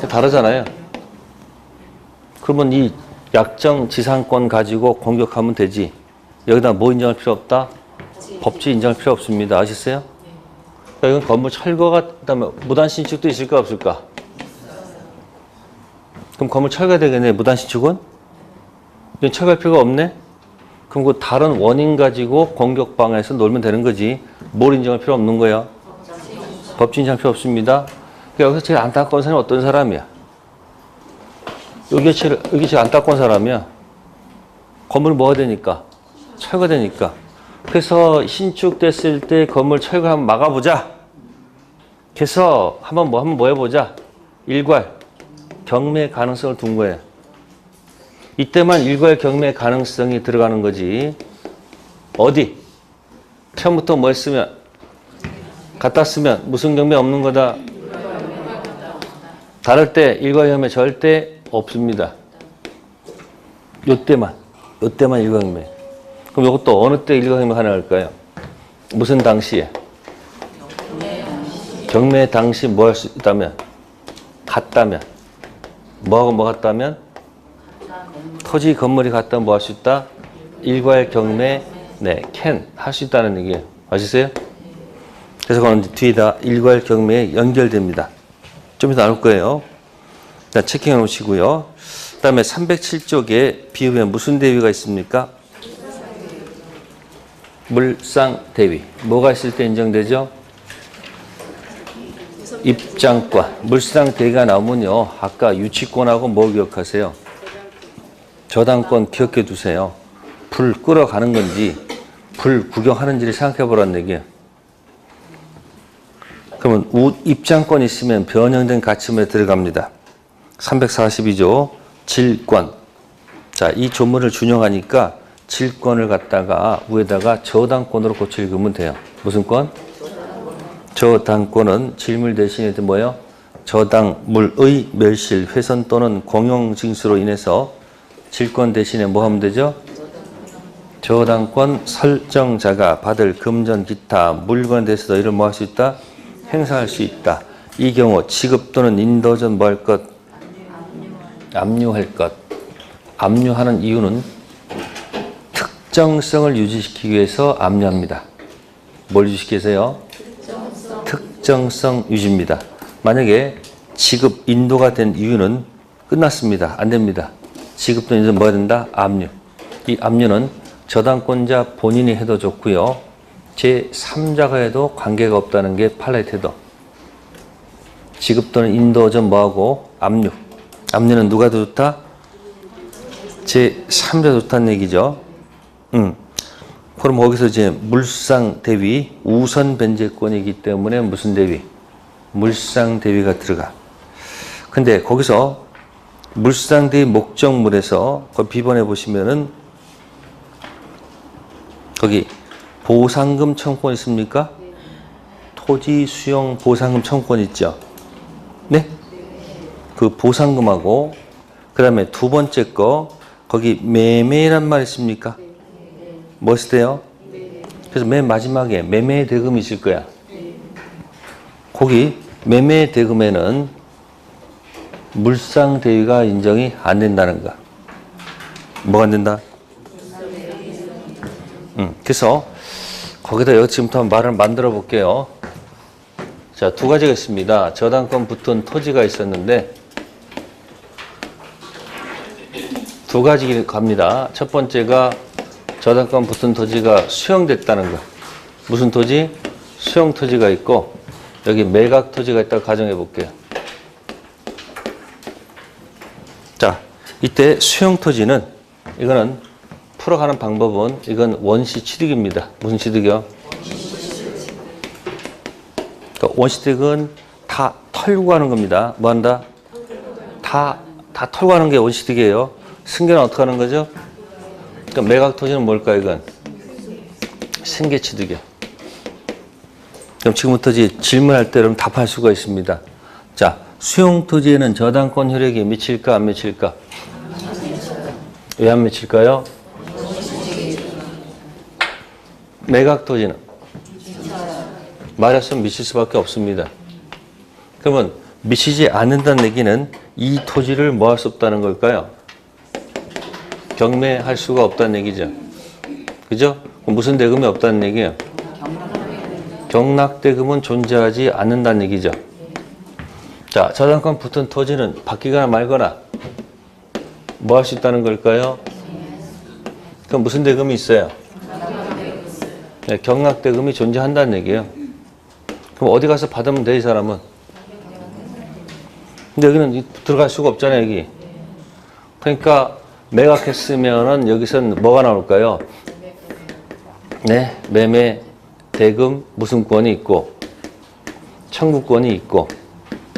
다르잖아요. 그러면 이 약정 지상권 가지고 공격하면 되지. 여기다 뭐 인정할 필요 없다? 법지 인정할 필요 없습니다. 아셨어요? 그러니까 이건 건물 철거가, 그다음에 무단신축도 있을까 없을까? 그럼 건물 철거해야 되겠네. 무단신축은? 이건 철거할 필요가 없네? 그럼 그 다른 원인 가지고 공격 방해해서 놀면 되는 거지. 뭘 인정할 필요 없는 거야? 법지 인정할 필요 없습니다. 그러니까 여기서 제일 안타까운 사람이 어떤 사람이야? 여기 제일 안타까운 사람이야. 건물 뭐가 되니까? 철거되니까. 그래서 신축됐을 때 건물 철거 한번 막아보자. 그래서 한번 뭐 해보자. 일괄 경매 가능성을 둔 거예요. 이때만 일괄 경매 가능성이 들어가는 거지. 어디? 처음부터 뭐 했으면? 갖다 쓰면 무슨 경매 없는 거다? 다를 때 일괄경매 절대 없습니다. 요때만 일괄경매. 그럼 이것도 어느 때 일괄경매 가능할까요? 무슨 당시에? 경매 당시 뭐 할 수 있다면? 같다면? 뭐하고 뭐 같다면? 토지 건물이 같다면 뭐 할 수 있다? 일괄경매, 네, can 할 수 있다는 얘기예요. 아시세요? 그래서 그건 뒤에다 일괄경매에 연결됩니다. 좀 이따 나올 거예요. 자, 체킹해 놓으시고요. 그 다음에 307쪽에 비읍에 무슨 대위가 있습니까? 물상대위. 뭐가 있을 때 인정되죠? 입장권. 물상대위가 나오면요. 아까 유치권하고 뭐 기억하세요? 저당권 기억해 두세요. 불 끌어가는 건지 불 구경하는지를 생각해 보라는 얘기예요. 그러면 입장권이 있으면 변형된 가치문에 들어갑니다. 342조 질권. 자, 이 조문을 준용하니까 질권을 갖다가 위에다가 저당권으로 고쳐 읽으면 돼요. 무슨 권? 저당권은 질물 대신에 뭐예요? 저당물의 멸실, 훼손 또는 공용징수로 인해서 질권 대신에 뭐 하면 되죠? 저당권 설정자가 받을 금전 기타 물건에 대해서도 이를 뭐 할 수 있다? 행사할 수 있다. 이 경우 지급 또는 인도 전 뭐 할 것? 압류할 것. 압류하는 이유는 특정성을 유지시키기 위해서 압류합니다. 뭘 유지시키기 위해서요? 특정성 유지입니다. 만약에 지급 인도가 된 이유는 끝났습니다. 안 됩니다. 지급 또는 인도 뭐가 된다? 압류. 이 압류는 저당권자 본인이 해도 좋고요. 제3자가 해도 관계가 없다는 게 판례 태도. 지급 또는 인도 전 뭐하고? 압류. 압류는 누가 더 좋다? 제3자 좋다는 얘기죠. 그럼 거기서 이제 물상 대위 우선 변제권이기 때문에 무슨 대위? 물상 대위가 들어가. 근데 거기서 물상 대위 목적물에서 그 비번해 보시면은 거기 보상금 청구권 있습니까? 토지 수용 보상금 청구권 있죠. 네? 그 보상금하고 그 다음에 두 번째 거 거기 매매란 말 있습니까? 뭐 있을 때요? 그래서 맨 마지막에 매매 대금이 있을 거야. 거기 매매 대금에는 물상 대위가 인정이 안 된다는 거. 뭐가 안 된다? 그래서 거기다 지금부터 말을 만들어 볼게요. 자, 두 가지가 있습니다. 저당권 붙은 토지가 있었는데 두 가지 갑니다. 첫 번째가 저당권 붙은 토지가 수용됐다는 거. 무슨 토지? 수용 토지가 있고 여기 매각 토지가 있다고 가정해 볼게요. 자, 이때 수용 토지는 이거는 풀어가는 방법은 이건 원시 취득입니다. 무슨 취득이요? 그러니까 원시 취득은 다 털고 가는 겁니다. 뭐 한다? 다 털고 가는 게 원시 취득이에요. 승계는 어떻게 하는 거죠? 그러니까 매각 토지는 뭘까 이건? 승계 취득이요. 그럼 지금부터 질문할 때 그럼 답할 수가 있습니다. 자, 수용 토지에는 저당권 효력이 미칠까 안 미칠까? 왜 안 미칠까요? 매각 토지는 말했으면 미칠 수밖에 없습니다. 그러면 미치지 않는다는 얘기는 이 토지를 뭐 할 수 없다는 걸까요? 경매할 수가 없다는 얘기죠. 그죠? 무슨 대금이 없다는 얘기예요? 경락대금은 존재하지 않는다는 얘기죠. 자, 저당권 붙은 토지는 바뀌거나 말거나 뭐 할 수 있다는 걸까요? 그럼 무슨 대금이 있어요? 네, 경락대금이 존재한다는 얘기예요. 그럼 어디 가서 받으면 돼, 이 사람은? 근데 여기는 들어갈 수가 없잖아요, 여기. 그러니까 매각했으면은 여기서는 뭐가 나올까요? 네, 매매, 대금, 무슨 권이 있고, 청구권이 있고,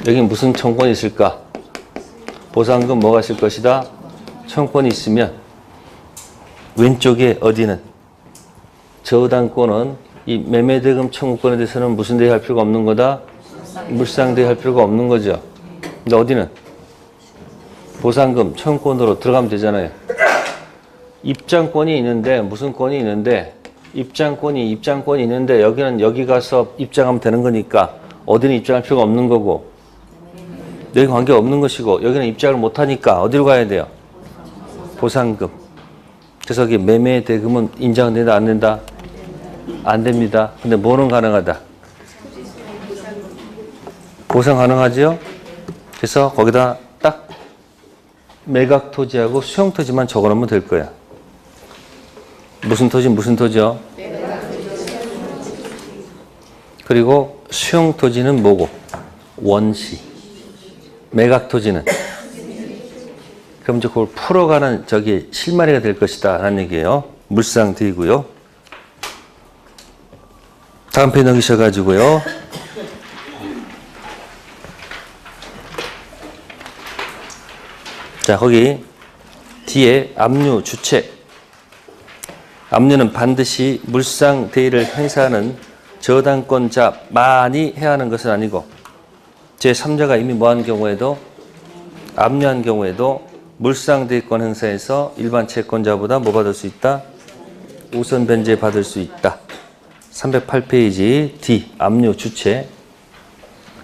여기 무슨 청구권이 있을까? 보상금 뭐가 있을 것이다? 청구권이 있으면, 왼쪽에 어디는? 저당권은 이 매매, 대금, 청구권에 대해서는 무슨 대위 할 필요가 없는 거다? 물상 대위 할 필요가 없는 거죠. 근데 어디는 보상금 청구권으로 들어가면 되잖아요. 입장권이 있는데 무슨 권이 있는데 입장권이 있는데 여기는 여기 가서 입장하면 되는 거니까 어디는 입장할 필요가 없는 거고 여기 관계가 없는 것이고 여기는 입장을 못하니까 어디로 가야 돼요? 보상금. 그래서 여기 매매 대금은 인정된다 안 된다? 안 됩니다. 근데 뭐는 가능하다? 보상 가능하죠? 그래서 거기다 딱 매각 토지하고 수용 토지만 적어놓으면 될 거야. 무슨 토지요? 그리고 수용 토지는 뭐고? 원시. 매각 토지는? 그럼 이제 그걸 풀어가는 실마리가 될 것이다 라는 얘기예요. 물상 D고요. 다음 페이지 넘기셔가지고요. 자, 거기 뒤에 압류 주체. 압류는 반드시 물상 대의를 행사하는 저당권자만이 해야 하는 것은 아니고 제3자가 이미 뭐한 경우에도 압류한 경우에도 물상 대의권 행사에서 일반 채권자보다 뭐 받을 수 있다? 우선 변제 받을 수 있다. 308페이지 D 압류 주체.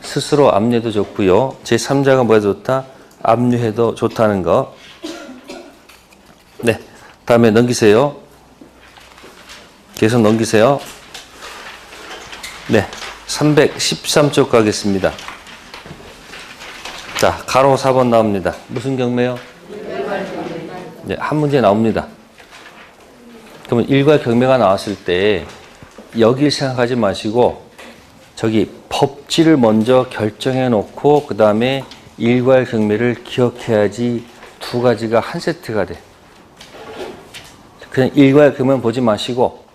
스스로 압류해도 좋고요. 제3자가 뭐 해도 좋다? 압류해도 좋다는 거. 네, 다음에 넘기세요. 계속 넘기세요. 네, 313쪽 가겠습니다. 자, 가로 4번 나옵니다. 무슨 경매요? 네, 한 문제 나옵니다. 그러면 일괄 경매가 나왔을 때 여기를 생각하지 마시고 저기 법지를 먼저 결정해 놓고 그 다음에 일괄 경매를 기억해야지 두 가지가 한 세트가 돼. 그냥 일괄 경매만 보지 마시고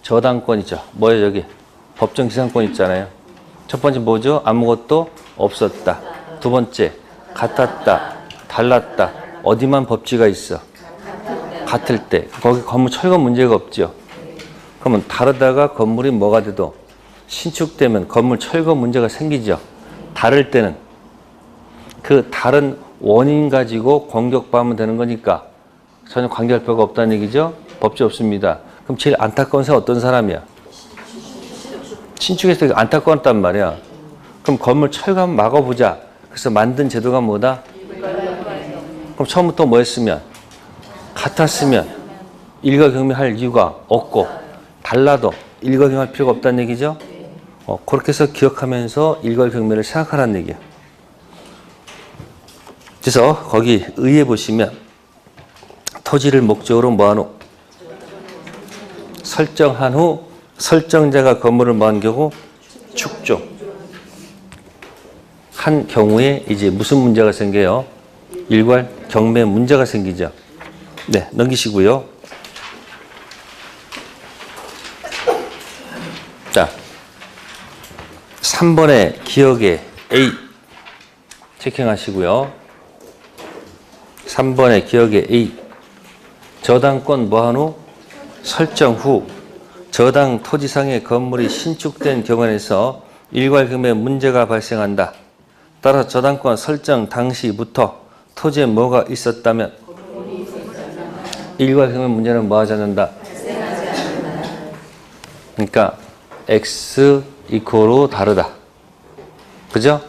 저당권이죠. 뭐예요 여기? 법정지상권 있잖아요. 첫 번째 뭐죠? 아무것도 없었다. 두 번째 같았다. 달랐다. 어디만 법지가 있어? 같을 때. 거기 건물 철거 문제가 없죠. 그러면 다르다가 건물이 뭐가 돼도 신축되면 건물 철거 문제가 생기죠. 다를 때는 그 다른 원인 가지고 공격받으면 되는 거니까 전혀 관계할 필요가 없다는 얘기죠. 법지 없습니다. 그럼 제일 안타까운 사람 어떤 사람이야? 신축해서 안타까웠단 말이야. 그럼 건물 철거하면 막아보자. 그래서 만든 제도가 뭐다? 그럼 처음부터 뭐 했으면? 같았으면 일괄 경매할 이유가 없고 달라도 일괄 경매할 필요가 없다는 얘기죠. 그렇게 해서 기억하면서 일괄 경매를 생각하라는 얘기야. 그래서 거기 의에 보시면 토지를 목적으로 뭐한 후 설정한 후 설정자가 건물을 뭐한 경우 축조 한 경우에 이제 무슨 문제가 생겨요? 일괄 경매 문제가 생기죠. 네, 넘기시고요. 자, 3번의 기억에 A 체킹하시고요. 3번의 기억에 A 저당권 뭐한 후 설정 후 저당 토지상의 건물이 신축된 경우에서 일괄 경매 문제가 발생한다. 따라서 저당권 설정 당시부터 토지에 뭐가 있었다면 일괄 경매 문제는 뭐 하지 않는다? 그러니까 X 이코로 다르다. 그죠?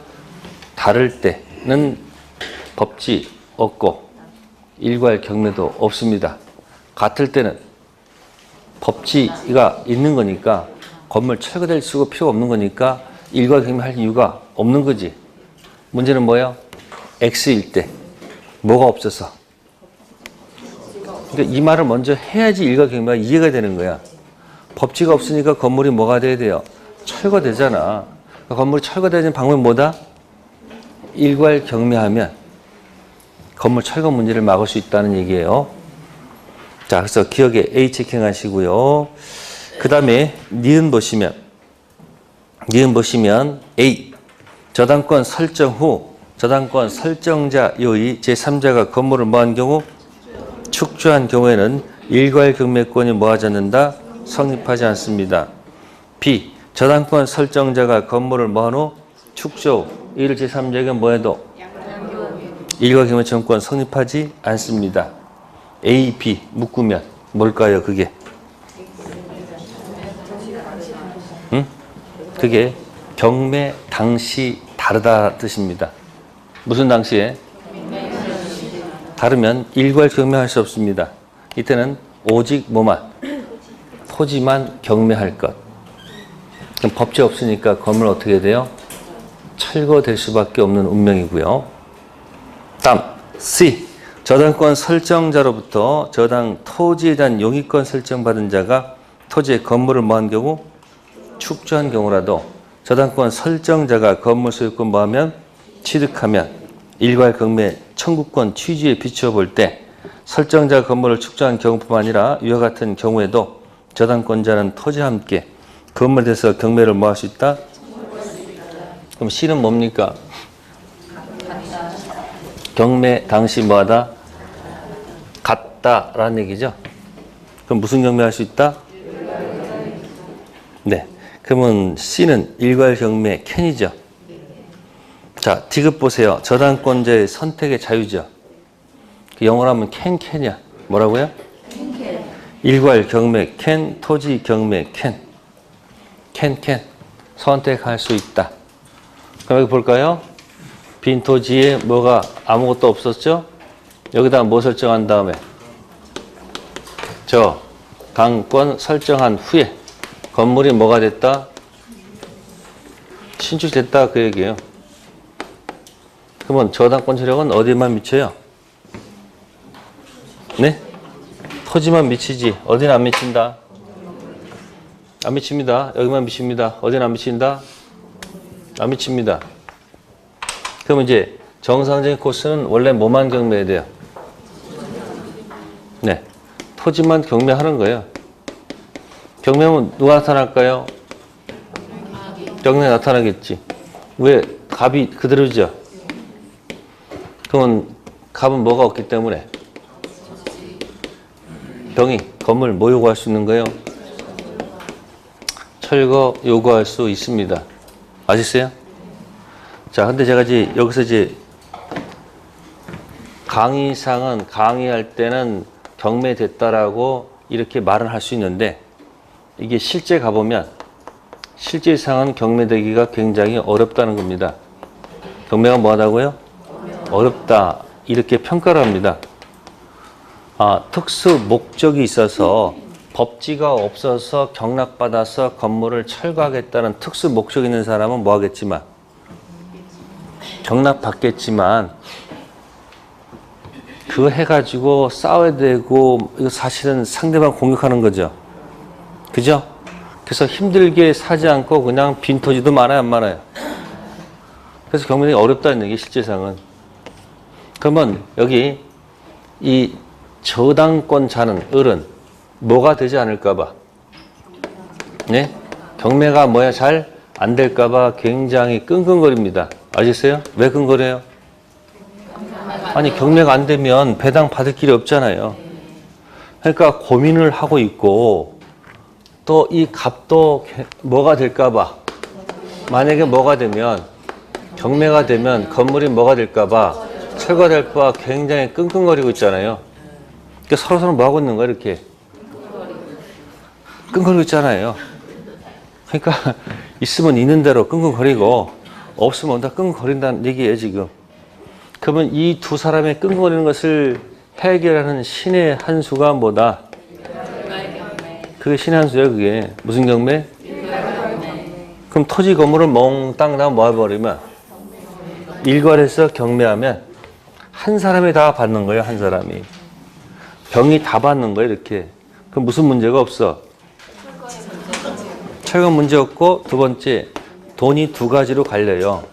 다를 때는 법지 없고 일괄 경매도 없습니다. 같을 때는 법지가 있는 거니까 건물 철거될 수가 필요가 없는 거니까 일괄 경매할 이유가 없는 거지. 문제는 뭐예요? X일 때 뭐가 없어서. 그러니까 이 말을 먼저 해야지 일괄 경매가 이해가 되는 거야. 법지가 없으니까 건물이 뭐가 돼야 돼요? 철거되잖아. 그러니까 건물이 철거되는 방법이 뭐다? 일괄 경매하면 건물 철거 문제를 막을 수 있다는 얘기예요. 자, 그래서 기억에 A 체킹하시고요. 그 다음에 니은 보시면 A 저당권 설정 후 저당권 설정자 요의 제3자가 건물을 뭐한 경우 축조한 경우에는 일괄 경매권이 뭐하지 않는다? 성립하지 않습니다. B 저당권 설정자가 건물을 뭐한 후 축조 이를 제3자에게 뭐해도 일괄 경매 청구권 성립하지 않습니다. A, B 묶으면 뭘까요? 그게 그게 경매 당시 다르다 뜻입니다. 무슨 당시에? 다르면 일괄 경매할 수 없습니다. 이때는 오직 뭐만? 토지만 경매할 것. 그럼 법제 없으니까 건물 어떻게 돼요? 철거될 수밖에 없는 운명이고요. 다음 C. 저당권 설정자로부터 저당 토지에 대한 용의권 설정받은 자가 토지의 건물을 뭐한 경우? 축조한 경우라도 저당권 설정자가 건물 소유권 뭐하면? 취득하면 일괄 경매 청구권 취지에 비추어 볼 때 설정자가 건물을 축조한 경우뿐만 아니라 이와 같은 경우에도 저당권자는 토지와 함께 건물에 대해서 경매를 뭐 할 수 있다? 그럼 C는 뭡니까? 경매 당시 뭐하다? 같다라는 얘기죠. 그럼 무슨 경매할 수 있다? 네. 그러면 C는 일괄 경매 캔이죠. 자, 디귿 보세요. 저당권자의 선택의 자유죠. 영어로 하면 캔이야. 뭐라고요? 일괄 경매 캔, 토지 경매 캔. 선택할 수 있다. 그럼 여기 볼까요? 빈 토지에 뭐가 아무것도 없었죠? 여기다 뭐 설정한 다음에 저당권 설정한 후에 건물이 뭐가 됐다? 신축됐다 그 얘기예요. 그러면 저당권 세력은 어디만 미쳐요? 네? 토지만 미치지 어디는 안 미친다? 안 미칩니다. 여기만 미칩니다. 어디는 안 미친다? 안 미칩니다. 그럼 이제 정상적인 코스는 원래 뭐만 경매해야 돼요? 네, 토지만 경매하는 거예요. 경매하면 누가 나타날까요? 경매 나타나겠지. 왜? 갑이 그대로죠. 그러면 갑은 뭐가 없기 때문에 병이 건물 뭐 요구할 수 있는 거예요? 철거 요구할 수 있습니다. 아시겠어요? 자, 근데 제가 이제 여기서 이제 강의상은 강의할 때는 경매됐다라고 이렇게 말을 할 수 있는데 이게 실제 가보면 실제상은 경매되기가 굉장히 어렵다는 겁니다. 경매가 뭐하다고요? 어렵다. 이렇게 평가를 합니다. 특수 목적이 있어서 법지가 없어서 경락받아서 건물을 철거하겠다는 특수 목적이 있는 사람은 뭐 하겠지만 경락받겠지만 그거 해가지고 싸워야 되고 이거 사실은 상대방 공격하는 거죠. 그죠? 그래서 힘들게 사지 않고 그냥 빈 토지도 많아요, 안 많아요? 그래서 경매가 어렵다는 얘기 실제상은. 그러면 여기 이 저당권자는 을은 뭐가 되지 않을까봐, 네? 경매가 뭐야 잘 안 될까봐 굉장히 끙끙거립니다. 아시겠어요? 왜 끙거려요? 아니 경매가 안 되면 배당 받을 길이 없잖아요. 그러니까 고민을 하고 있고 또 이 값도 뭐가 될까봐, 만약에 뭐가 되면 경매가 되면 건물이 뭐가 될까봐 철거될까봐 굉장히 끙끙거리고 있잖아요. 그러니까 서로 뭐 하고 있는 거야 이렇게 끙끙거리고 있잖아요. 그러니까 있으면 있는 대로 끙끙거리고 없으면 온다 끙끙거린다는 얘기예요 지금. 그러면 이 두 사람의 끙끙거리는 것을 해결하는 신의 한 수가 뭐다? 그게 신의 한 수예요. 그게 무슨 경매? 그럼 토지 건물을 몽땅 다 모아버리면 일괄해서 경매하면 한 사람이 다 받는 거예요. 한 사람이. 병이 다 받는 거예요. 이렇게. 그럼 무슨 문제가 없어? 철거 문제 없고, 두 번째 돈이 두 가지로 갈려요.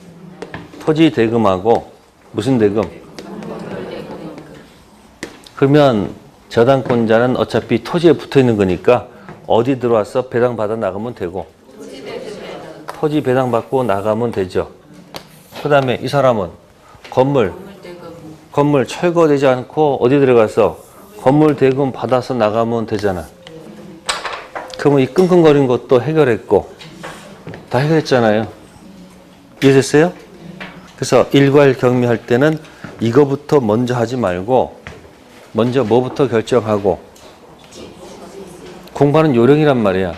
토지 대금하고 무슨 대금? 그러면 저당권자는 어차피 토지에 붙어 있는 거니까 어디 들어와서 배당 받아 나가면 되고 토지 배당 받고 나가면 되죠. 그 다음에 이 사람은 건물 철거되지 않고 어디 들어가서 건물 대금 받아서 나가면 되잖아. 그러면 이 끙끙거린 것도 해결했고 다 해결했잖아요. 이해됐어요? 그래서 일괄 경매할 때는 이거부터 먼저 하지 말고 먼저 뭐부터 결정하고 공부하는 요령이란 말이야.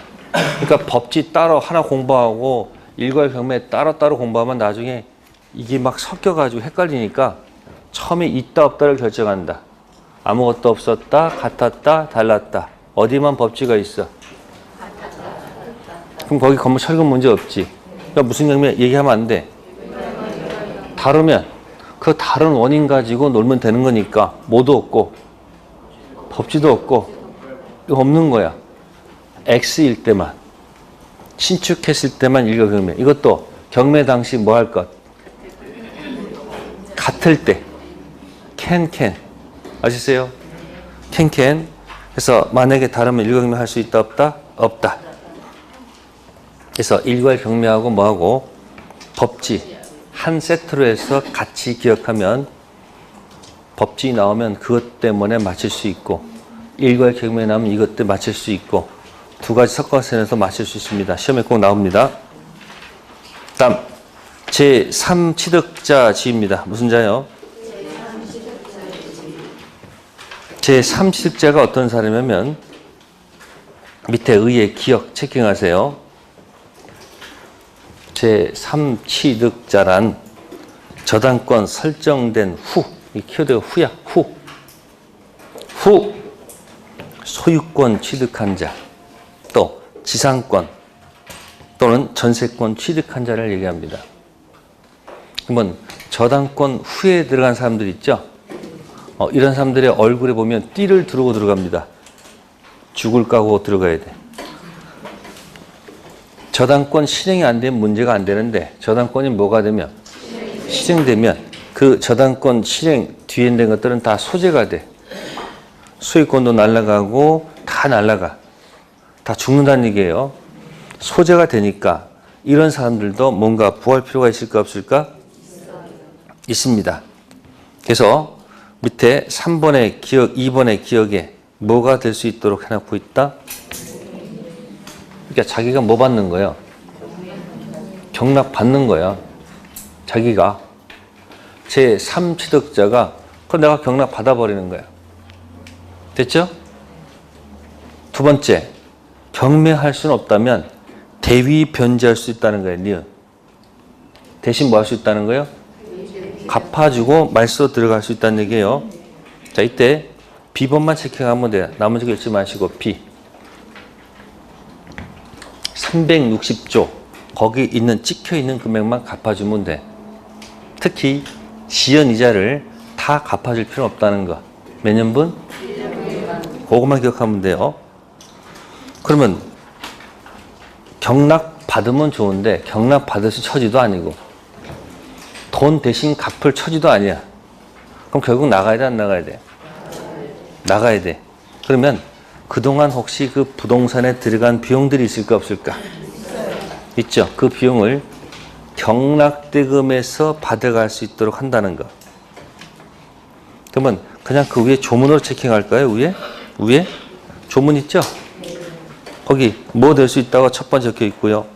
그러니까 법지 따로 하나 공부하고 일괄경매 따로따로 공부하면 나중에 이게 막 섞여가지고 헷갈리니까 처음에 있다 없다를 결정한다. 아무것도 없었다, 같았다, 달랐다. 어디만 법지가 있어? 그럼 거기 건물 철근 문제 없지. 그러니까 무슨 경매 얘기하면 안 돼. 다르면 그 다른 원인 가지고 놀면 되는 거니까 뭐도 없고 법지도 없고 이거 없는 거야. X일 때만 신축했을 때만 일괄경매. 이것도 경매 당시 뭐 할 것? 같을 때 can 아시세요? can. 그래서 만약에 다르면 일괄경매 할 수 있다 없다? 없다. 그래서 일괄경매하고 뭐하고 법지 한 세트로 해서 같이 기억하면 법지 나오면 그것 때문에 맞출 수 있고 일괄경매 나오면 이것 때문에 맞출 수 있고 두 가지 섞어서 해서 맞출 수 있습니다. 시험에 꼭 나옵니다. 다음 제3취득자 지입니다. 무슨 자요? 제3취득자가 어떤 사람이냐면 밑에 의의 기억 체킹하세요. 제3취득자란 저당권 설정된 후, 이 키워드가 후야, 후 소유권 취득한 자, 또 지상권 또는 전세권 취득한 자를 얘기합니다. 그러면 저당권 후에 들어간 사람들 있죠? 이런 사람들의 얼굴에 보면 띠를 두르고 들어갑니다. 죽을 각오하고 들어가야 돼. 저당권 실행이 안 되면 문제가 안 되는데 저당권이 뭐가 되면? 실행되면 그 저당권 실행 뒤에 있는 것들은 다 소재가 돼. 소유권도 날아가고 다 날아가. 다 죽는다는 얘기예요. 소재가 되니까 이런 사람들도 뭔가 부할 필요가 있을까 없을까? 있습니다. 그래서 밑에 3번의 기억, 2번의 기억에 뭐가 될 수 있도록 해놓고 있다? 그러니까 자기가 뭐 받는 거예요? 경락 받는 거야. 자기가 제3취득자가 그럼 내가 경락 받아버리는 거야. 됐죠? 두 번째, 경매할 수는 없다면 대위 변제할 수 있다는 거예요. 니은. 대신 뭐 할 수 있다는 거예요? 갚아주고 말소 들어갈 수 있다는 얘기예요. 자, 이때 B번만 체크하면 돼요. 나머지 거 읽지 마시고 B. 360조 거기 있는 찍혀있는 금액만 갚아주면 돼. 특히 지연이자를 다 갚아줄 필요는 없다는 거. 몇 년분? 그것만 기억하면 돼요. 그러면 경락 받으면 좋은데 경락 받을 수 처지도 아니고 돈 대신 갚을 처지도 아니야. 그럼 결국 나가야 돼, 안 나가야 돼? 나가야 돼. 그러면 그동안 혹시 그 부동산에 들어간 비용들이 있을까 없을까? 있죠. 그 비용을 경락대금에서 받아갈 수 있도록 한다는 거. 그러면 그냥 그 위에 조문으로 체킹할까요? 위에 조문 있죠? 거기 뭐 될 수 있다고 첫 번째 적혀 있고요.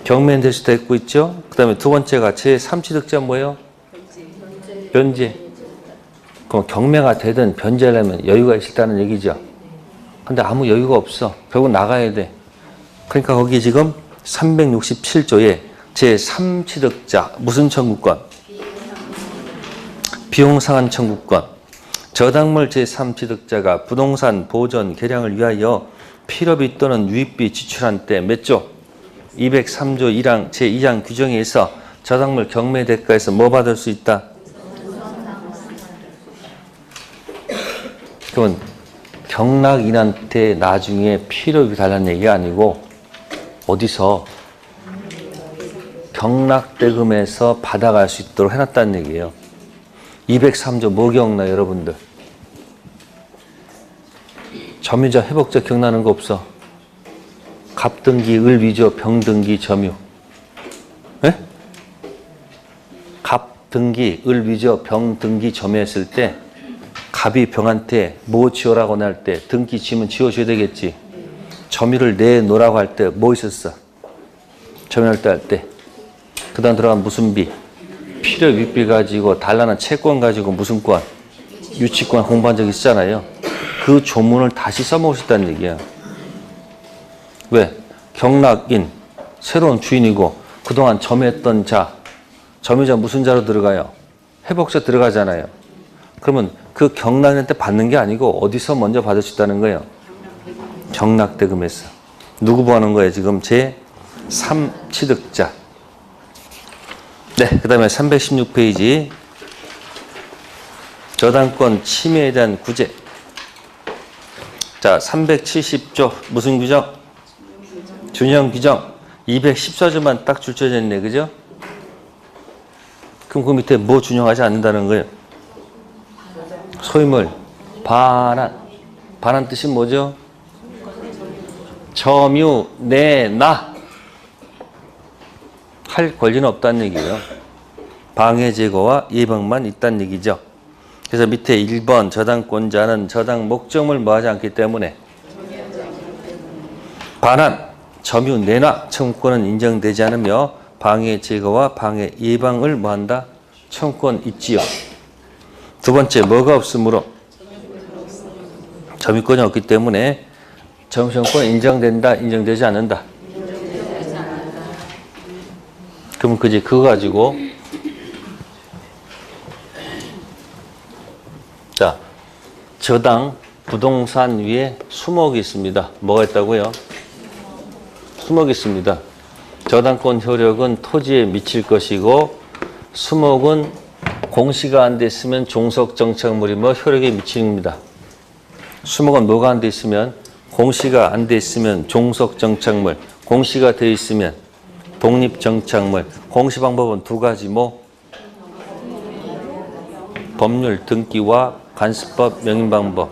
경매인 될 수도 있고 있죠. 그 다음에 두 번째가 제3취득자 뭐예요? 변제. 그럼 경매가 되든 변제하려면 여유가 있다는 얘기죠. 근데 아무 여유가 없어. 결국 나가야 돼. 그러니까 거기 지금 367조에 제3취득자 무슨 청구권? 비용상환 청구권. 저당물 제3취득자가 부동산 보존 개량을 위하여 필요비 또는 유입비 지출한 때 몇 조? 203조 1항 제2장 규정에 의해서 저당물 경매 대가에서 뭐 받을 수 있다? 그러면 경락인한테 나중에 필요비 달라는 얘기가 아니고 어디서 경락대금에서 받아갈 수 있도록 해놨다는 얘기예요. 203조 뭐 기억나요, 여러분들? 점유자 회복자 기억나는 거 없어? 갑등기, 을위조, 병등기, 점유. 예? 갑등기, 을위조, 병등기, 점유했을 때 갑이 병한테 뭐 지어라고 할 때 등기 지으면 지어줘야 되겠지. 점유를 내놓으라고 할 때 뭐 있었어? 점유할 때 할 때. 그 다음 들어간 무슨 비? 필요 육비 가지고 달라는 채권 가지고 무슨 권? 유치권 공부한 적 있잖아요. 그 조문을 다시 써먹을 수 있다는 얘기야. 왜? 경락인, 새로운 주인이고 그동안 점유했던 자, 점유자 무슨 자로 들어가요? 회복자 들어가잖아요. 그러면 그 경락인한테 받는 게 아니고 어디서 먼저 받을 수 있다는 거예요? 경락대금에서. 누구 보하는 거예요? 지금 제3취득자. 네, 그 다음에 316페이지. 저당권 침해에 대한 구제. 자, 370조 무슨 규정? 준형 규정. 214조만 딱 줄쳐져 있네, 그죠? 그럼 그 밑에 뭐 준용하지 않는다는 거예요? 소유물, 반환. 반환 뜻이 뭐죠? 점유, 내놔. 할 권리는 없다는 얘기예요. 방해 제거와 예방만 있다는 얘기죠. 그래서 밑에 1번 저당권자는 저당 목적을 뭐하지 않기 때문에 반환, 점유, 내놔 청구권은 인정되지 않으며 방해 제거와 방해 예방을 뭐한다? 청구권 있지요. 두 번째 뭐가 없으므로? 점유권이 없기 때문에 점유권 인정된다, 인정되지 않는다. 그러면 그지 그거 가지고 자, 저당 부동산 위에 수목이 있습니다. 뭐가 있다고요? 수목이 있습니다. 저당권 효력은 토지에 미칠 것이고 수목은 공시가 안 돼 있으면 종속 정착물이 뭐 효력에 미칩니다. 수목은 뭐가 안 돼 있으면 공시가 안 돼 있으면 종속 정착물, 공시가 돼 있으면 독립 정착물. 공시 방법은 두 가지 뭐 법률 등기와 간수법 명인 방법.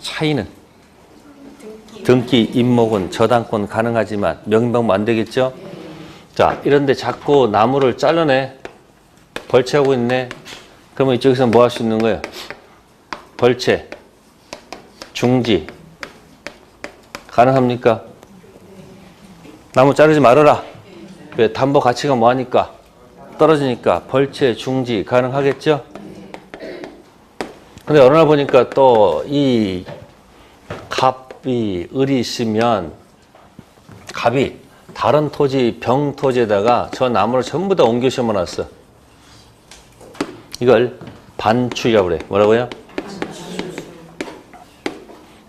차이는 등기 임목은 저당권 가능하지만 명인 방법 안 되겠죠? 자, 이런데 자꾸 나무를 잘라내. 벌채하고 있네. 그러면 이쪽에서 뭐 할 수 있는 거예요? 벌채, 중지 가능합니까? 나무 자르지 말아라. 왜? 담보 가치가 뭐하니까? 떨어지니까 벌채, 중지 가능하겠죠? 근데 어느 날 보니까 또 이 갑이 을이 있으면 갑이 다른 토지 병토지에다가 저 나무를 전부 다 옮겨 심어놨어. 이걸 반추라고 그래. 뭐라고요?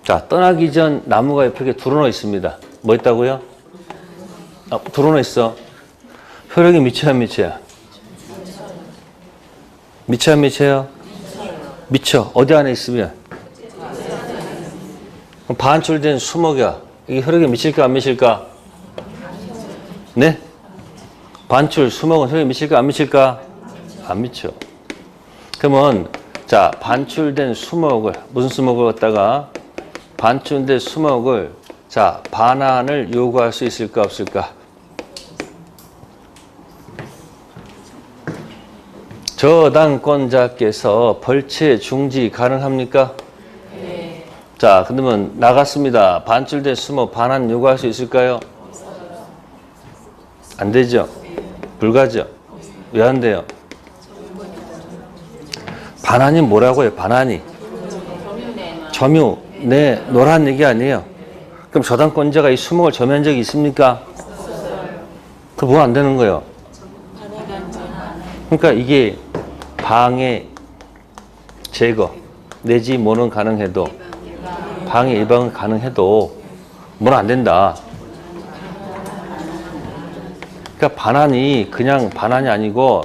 자, 떠나기 전 나무가 옆에 이렇게 드러나 있습니다. 뭐 있다고요? 드러나 있어. 효력이 미쳐야 안 미쳐야? 미쳐야 안 미쳐요? 미쳐. 어디 안에 있으면? 반출된 수목이야. 이게 효력이 미칠까 안 미칠까? 네? 반출 수목은 효력이 미칠까 안 미칠까? 안 미쳐. 그러면 자, 반출된 수목을 무슨 수목을 갖다가 반출된 수목을 자, 반환을 요구할 수 있을까 없을까? 저당권자께서 벌채 중지 가능합니까? 네. 자, 그러면 나갔습니다. 반출된 수목 반환 요구할 수 있을까요? 안 되죠? 불가죠? 왜 안 돼요? 반환이 뭐라고요? 반환이 점유, 네, 노란 얘기 아니에요. 그럼 저당권자가 이 수목을 점유한 적이 있습니까? 그럼 뭐 안 되는 거예요? 그러니까 이게 방해, 제거, 내지 뭐는 가능해도 방해, 예방은 가능해도 뭐는 안 된다. 그러니까 반환이 그냥 반환이 아니고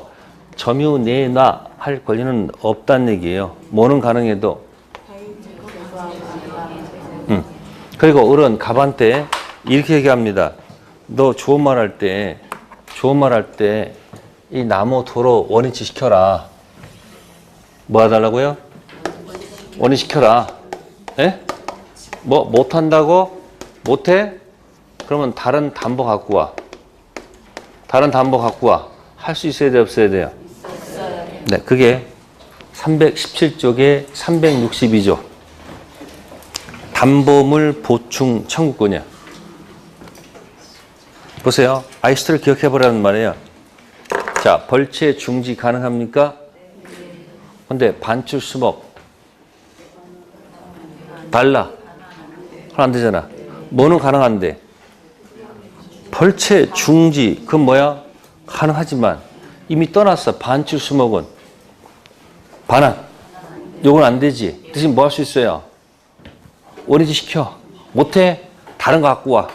점유, 내놔 할 권리는 없다는 얘기예요. 뭐는 가능해도. 그리고 어른 갑한테 이렇게 얘기합니다. 너 좋은 말 할 때 이 나무 도로 원위치 시켜라. 뭐 해달라고요? 원위치 시켜라. 예? 뭐 못한다고? 못해? 그러면 다른 담보 갖고 와. 다른 담보 갖고 와. 할 수 있어야 돼, 없어야 돼요? 네, 그게 317쪽에 362조. 담보물 보충 청구권이야. 보세요. 아이스트를 기억해보라는 말이에요. 자, 벌채 중지 가능합니까? 근데 반출 수목 달라. 안 되잖아. 뭐는 가능한데? 벌채 중지 그건 뭐야? 가능하지만 이미 떠났어. 반출 수목은 반환. 요건 안 되지. 대신 뭐 할 수 있어요? 원위치 시켜. 못해? 다른 거 갖고 와.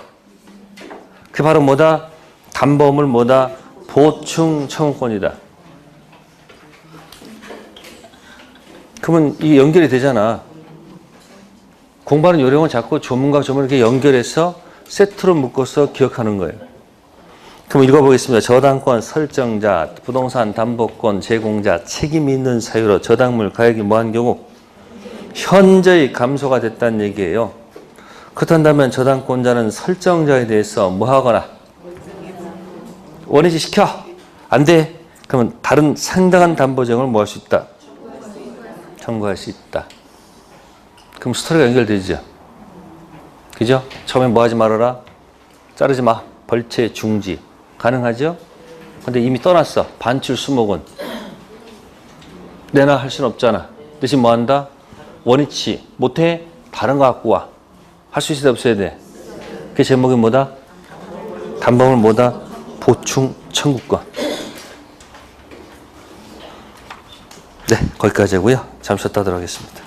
그게 바로 뭐다? 담보물 뭐다? 보충 청구권이다. 그러면 이게 연결이 되잖아. 공부하는 요령은 자꾸 조문과 조문 이렇게 연결해서 세트로 묶어서 기억하는 거예요. 그럼 읽어보겠습니다. 저당권 설정자, 부동산 담보권 제공자 책임이 있는 사유로 저당물 가액이 뭐한 경우 현저히 감소가 됐다는 얘기예요. 그렇다면 저당권자는 설정자에 대해서 뭐 하거나 원위치 시켜. 안 돼. 그러면 다른 상당한 담보증을 뭐 할 수 있다? 청구할 수 있다. 그럼 스토리가 연결되죠. 그죠? 처음에 뭐 하지 말아라? 자르지 마. 벌채 중지. 가능하죠? 근데 이미 떠났어. 반출 수목은. 내놔 할 수는 없잖아. 대신 뭐 한다? 원위치. 못해? 다른 거 갖고 와. 할 수 있어야 없어야 돼? 그 제목이 뭐다? 담보물 뭐다? 보충 청구권. 네, 거기까지 하고요. 잠시 쉬었다 하도록 하겠습니다.